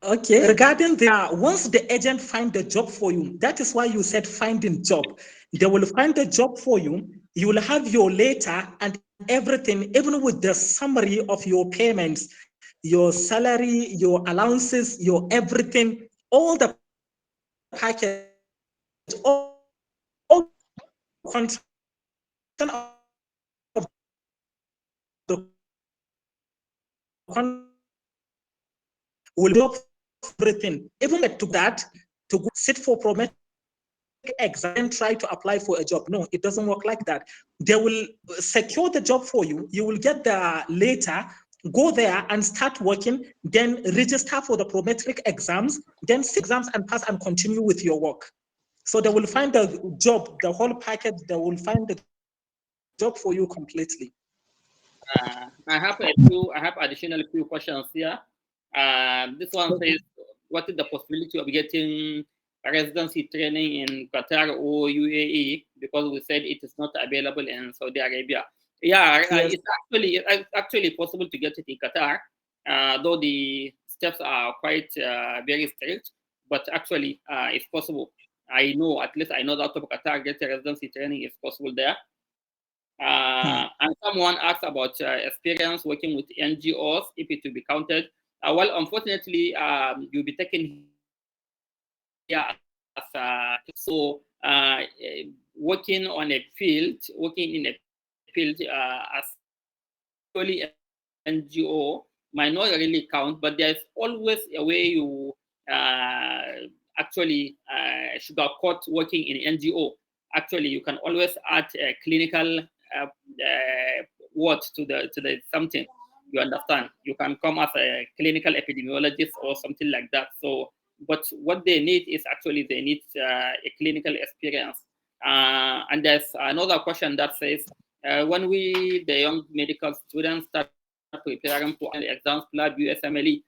Okay, regarding once the agent find the job for you, that is why you said finding job. They will find the job for you. You will have your letter and everything, even with the summary of your payments, your salary, your allowances, your everything, all the package, all content of the contract will do everything, even to that, to go sit for prometric exam and try to apply for a job. No, it doesn't work like that. They will secure the job for you. You will get the letter, go there and start working, then register for the prometric exams, then 6 exams and pass and continue with your work. So they will find the job, the whole package, they will find the job for you completely. I have additional few questions here. This one says, what is the possibility of getting residency training in Qatar or UAE? Because we said it is not available in Saudi Arabia. Yeah, Yes. it's actually possible to get it in Qatar, though the steps are quite very strict. But actually, it's possible. I know, at least I know that of Qatar, get a residency training is possible there. And someone asked about experience working with NGOs, if it will be counted. Well, unfortunately, you'll be taken here as working on a field, working in a field as only NGO might not really count, but there's always a way you actually sugarcoat working in NGO. Actually, you can always add a clinical word to the something. You understand? You can come as a clinical epidemiologist or something like that. So, but what they need is actually they need a clinical experience. And there's another question that says, when we, the young medical students, start preparing for exams, lab, USMLE,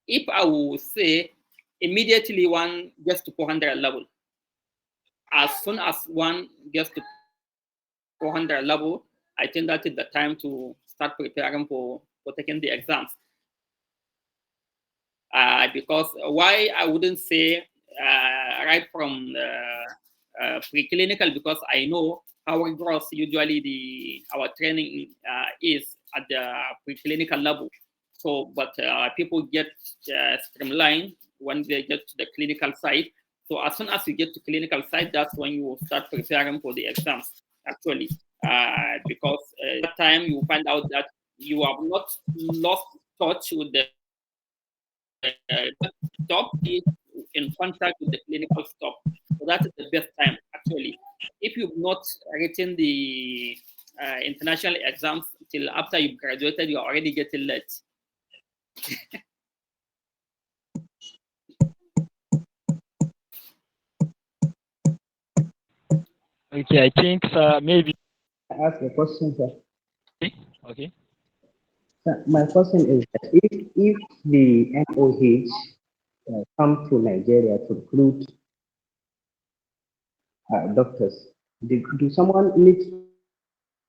if I would say immediately one gets to 400 level, as soon as one gets to 400 level, I think that is the time to start preparing for taking the exams. Because why I wouldn't say right from preclinical, because I know how rigorous usually our training is at the preclinical level. So, but people get streamlined when they get to the clinical side. So as soon as you get to clinical side, that's when you start preparing for the exams, actually. Because that time you find out that you have not lost touch with the stop is in contact with the clinical stop. So that is the best time, actually. If you've not written the international exams till after you've graduated, you're already getting late. Okay, I think maybe. I ask a question, sir. Okay. Sir, my question is that if the MOH come to Nigeria to recruit doctors, do someone need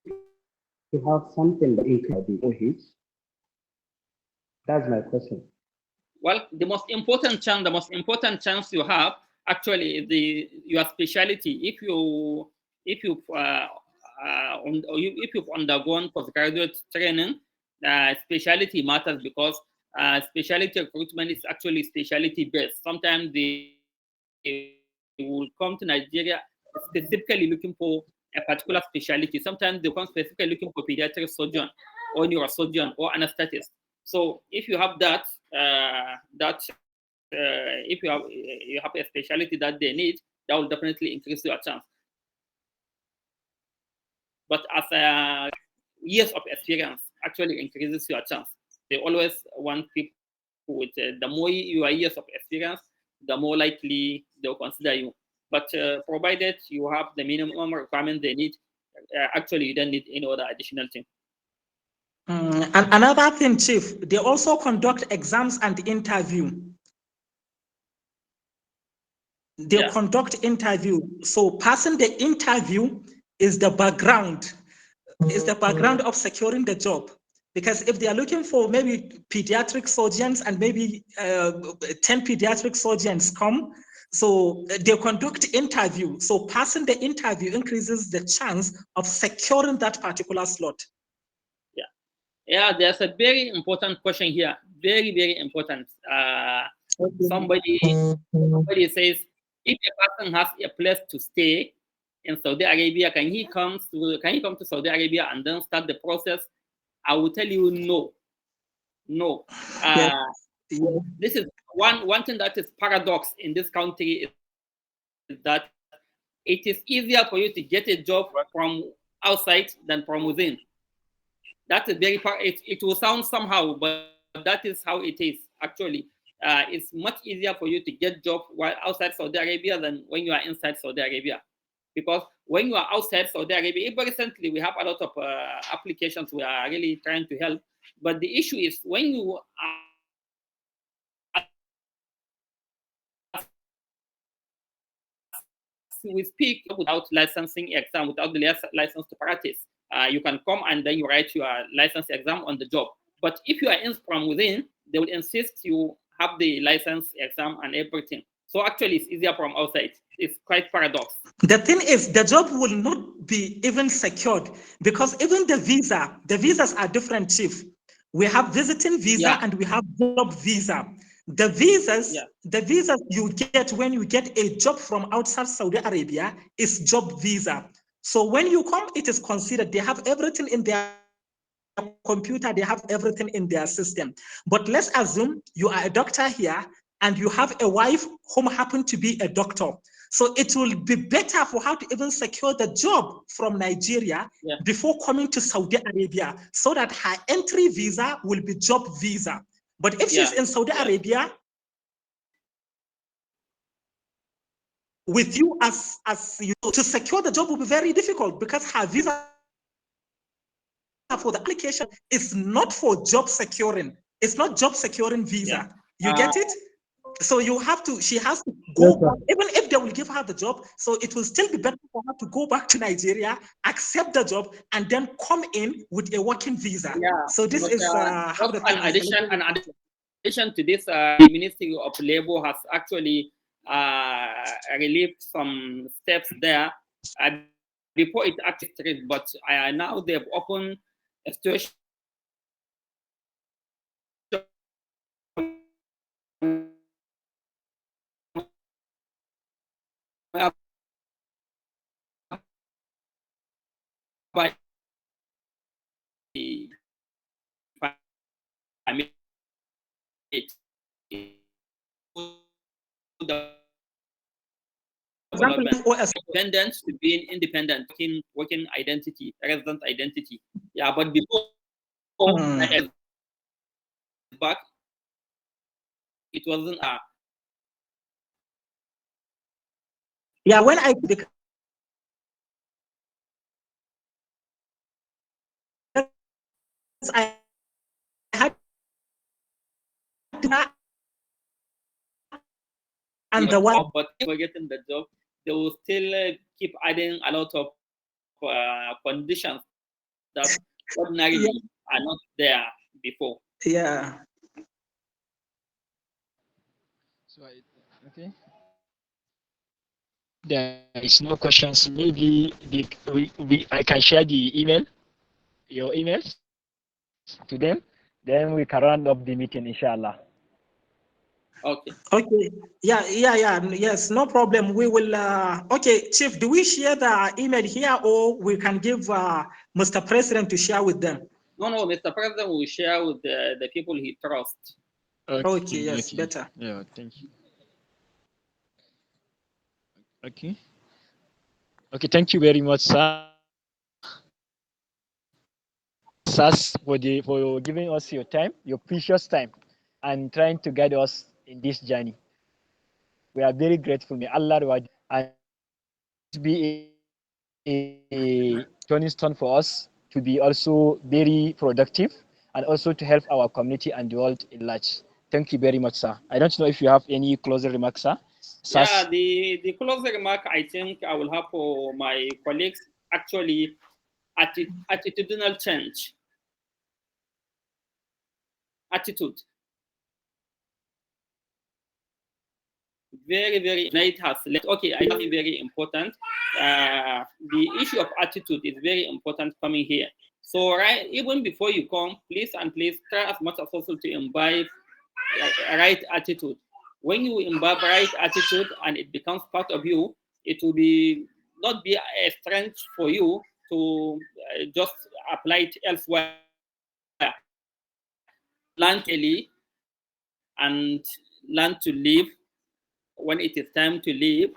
to have something that includes the MOH? That's my question. Well, the most important chance you have actually is your specialty. If you've undergone postgraduate training, specialty matters, because specialty recruitment is actually specialty based. Sometimes they will come to Nigeria specifically looking for a particular specialty. Sometimes they come specifically looking for pediatric surgeon or neurosurgeon or anesthetist. So if you have that, if you have a specialty that they need, that will definitely increase your chance. But as years of experience actually increases your chance. They always want people with the more your years of experience, the more likely they'll consider you. But provided you have the minimum requirement they need, actually you don't need any other additional thing. And another thing, Chief, they also conduct exams and interview. They conduct interview. So passing the interview is the background of securing the job. Because if they are looking for maybe pediatric surgeons and maybe 10 pediatric surgeons come, so they conduct interview. So passing the interview increases the chance of securing that particular slot. Yeah, there's a very important question here. Very, very important. Somebody says, if a person has a place to stay in Saudi Arabia, can he come to Saudi Arabia and then start the process? I will tell you no. No. This is one thing that is paradox in this country, is that it is easier for you to get a job from outside than from within. That's a very it will sound somehow, but that is how it is actually. It's much easier for you to get job while outside Saudi Arabia than when you are inside Saudi Arabia, because when you are outside Saudi Arabia, even recently we have a lot of applications we are really trying to help, but the issue is when you we speak without licensing exam, without the license to practice. You can come and then you write your license exam on the job. But if you are in from within, they will insist you have the license exam and everything. So actually, it's easier from outside. It's quite paradox. The thing is, the job will not be even secured, because even the visas are different, Chief. We have visiting visa and we have job visa. The visas you get when you get a job from outside Saudi Arabia is job visa. So when you come, it is considered they have everything in their computer, they have everything in their system. But let's assume you are a doctor here and you have a wife whom happen to be a doctor. So it will be better for her to even secure the job from Nigeria before coming to Saudi Arabia, so that her entry visa will be job visa. But if she's in Saudi Arabia with you as you know, to secure the job will be very difficult, because her visa for the application is not for job securing. It's not job securing visa. You get it? So you have to, she has to go back, even if they will give her the job, so it will still be better for her to go back to Nigeria, accept the job, and then come in with a working visa. So this is how the thing is. In addition to this, the Ministry of Labor has actually relieved some steps there before it actually strict, but now they've opened a situation by independent to being independent, working identity, resident identity. Yeah, but before back, it wasn't yeah, when I had and the one, but we're getting the job, they will still keep adding a lot of conditions that ordinarily are not there before. Yeah. So okay. There is no questions. Maybe I can share the email, your emails to them. Then we can round up the meeting, inshallah. Okay. Okay. Yes, no problem. We will. Okay, Chief. Do we share the email here, or we can give Mr. President to share with them? No, Mr. President will share with the people he trusts. Okay. Yes, better. Yeah. Thank you. Okay. Okay. Thank you very much, sir. Sas, for giving us your time, your precious time, and trying to guide us in this journey. We are very grateful. May Allah reward you, and be a turning stone for us to be also very productive and also to help our community and the world in large. Thank you very much, sir. I don't know if you have any closing remarks, sir. Yeah, the closing remark I think I will have for my colleagues, actually attitudinal change. Attitude. Very, very, night has left. Okay, I think very important. The issue of attitude is very important coming here. So, right, even before you come, please try as much as possible to imbibe right attitude. When you imbibe right attitude and it becomes part of you, it will not be a strength for you to just apply it elsewhere. Learn daily and learn to live when it is time to live.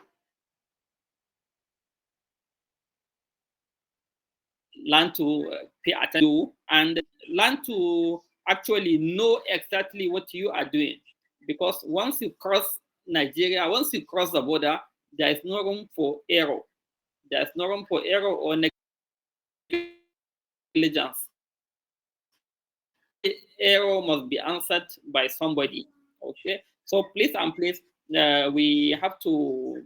Learn to pay attention and learn to actually know exactly what you are doing. Because once you cross Nigeria, once you cross the border, there is no room for error. There is no room for error or negligence. Error must be answered by somebody. Okay, so please, we have to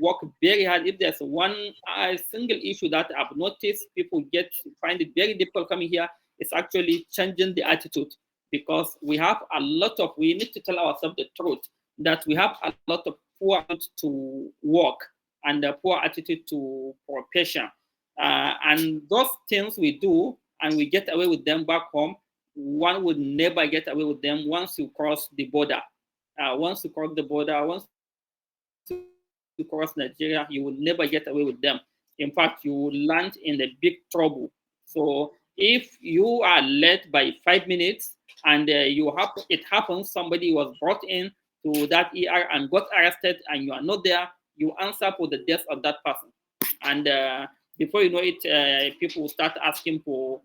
work very hard. If there's one single issue that I've noticed people find it very difficult coming here, it's actually changing the attitude, because we need to tell ourselves the truth that we have a lot of poor attitude to work and a poor attitude to profession. And those things we do and we get away with them back home, one would never get away with them once you cross the border. Once you cross the border, once you cross Nigeria, you will never get away with them. In fact, you will land in a big trouble. So if you are late by 5 minutes and it happens, somebody was brought in to that ER and got arrested and you are not there, you answer for the death of that person. And before you know it, people will start asking for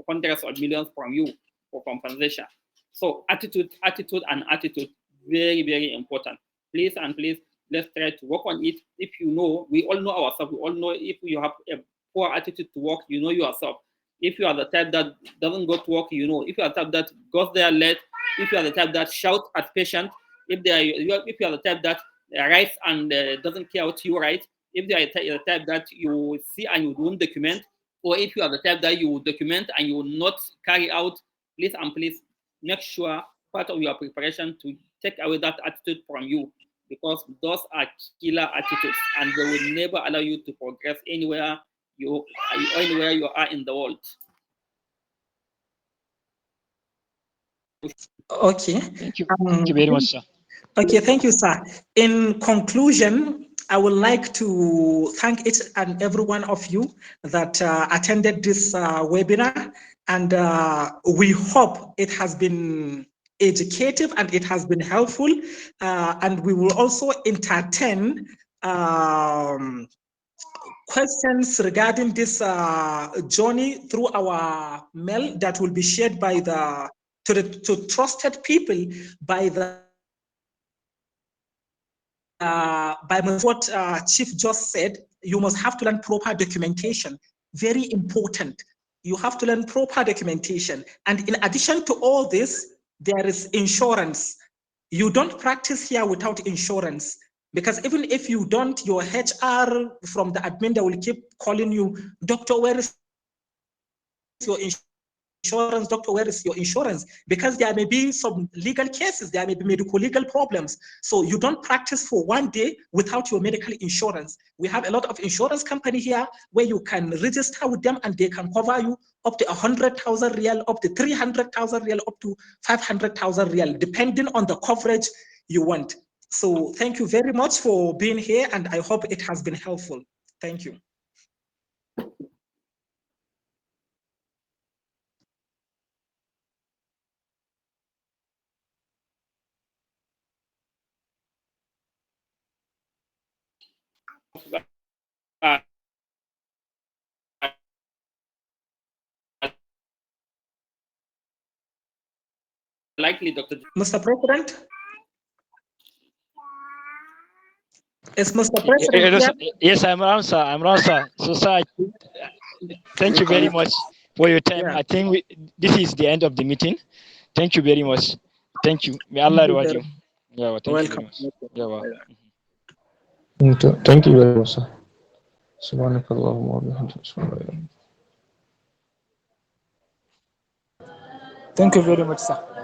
hundreds of millions from you for compensation. So attitude, and attitude, very, very important. Please and please, let's try to work on it. If you know, we all know ourselves. We all know if you have a poor attitude to work, you know yourself. If you are the type that doesn't go to work, you know. If you are the type that goes there late, if you are the type that shouts at patient, if you are the type that writes and doesn't care what you write, if they are the type that you see and you don't document, or if you are the type that you document and you will not carry out, please and please make sure part of your preparation to take away that attitude from you, because those are killer attitudes and they will never allow you to progress anywhere you are in the world. Okay. Thank you very much, sir. Okay, thank you, sir. In conclusion, I would like to thank each and every one of you that attended this webinar, and we hope it has been educative and it has been helpful, and we will also entertain questions regarding this journey through our mail that will be shared by to trusted people by what Chief just said. You must have to learn proper documentation. Very important. You have to learn proper documentation. And in addition to all this, there is insurance. You don't practice here without insurance. Because even if you don't, your HR from the admin, they will keep calling you, doctor, where is your insurance? Doctor, where is your insurance? Because there may be some legal cases, there may be medical legal problems. So you don't practice for one day without your medical insurance. We have a lot of insurance company here where you can register with them and they can cover you up to 100,000 real, up to 300,000 real, up to 500,000 real, depending on the coverage you want. So thank you very much for being here, and I hope it has been helpful. Thank you. Likely, Dr. Mr. President? Is Mr. President here? Yes, I'm around, sir. I'm around, sir. So, sir, thank you very much for your time. Yeah. I think this is the end of the meeting. Thank you very much. Thank you. May Allah reward you. Yeah, well, thank you very much. Yeah, well. Thank you very much, sir. سبحانك اللهم وبحمدك. Thank you very much, sir.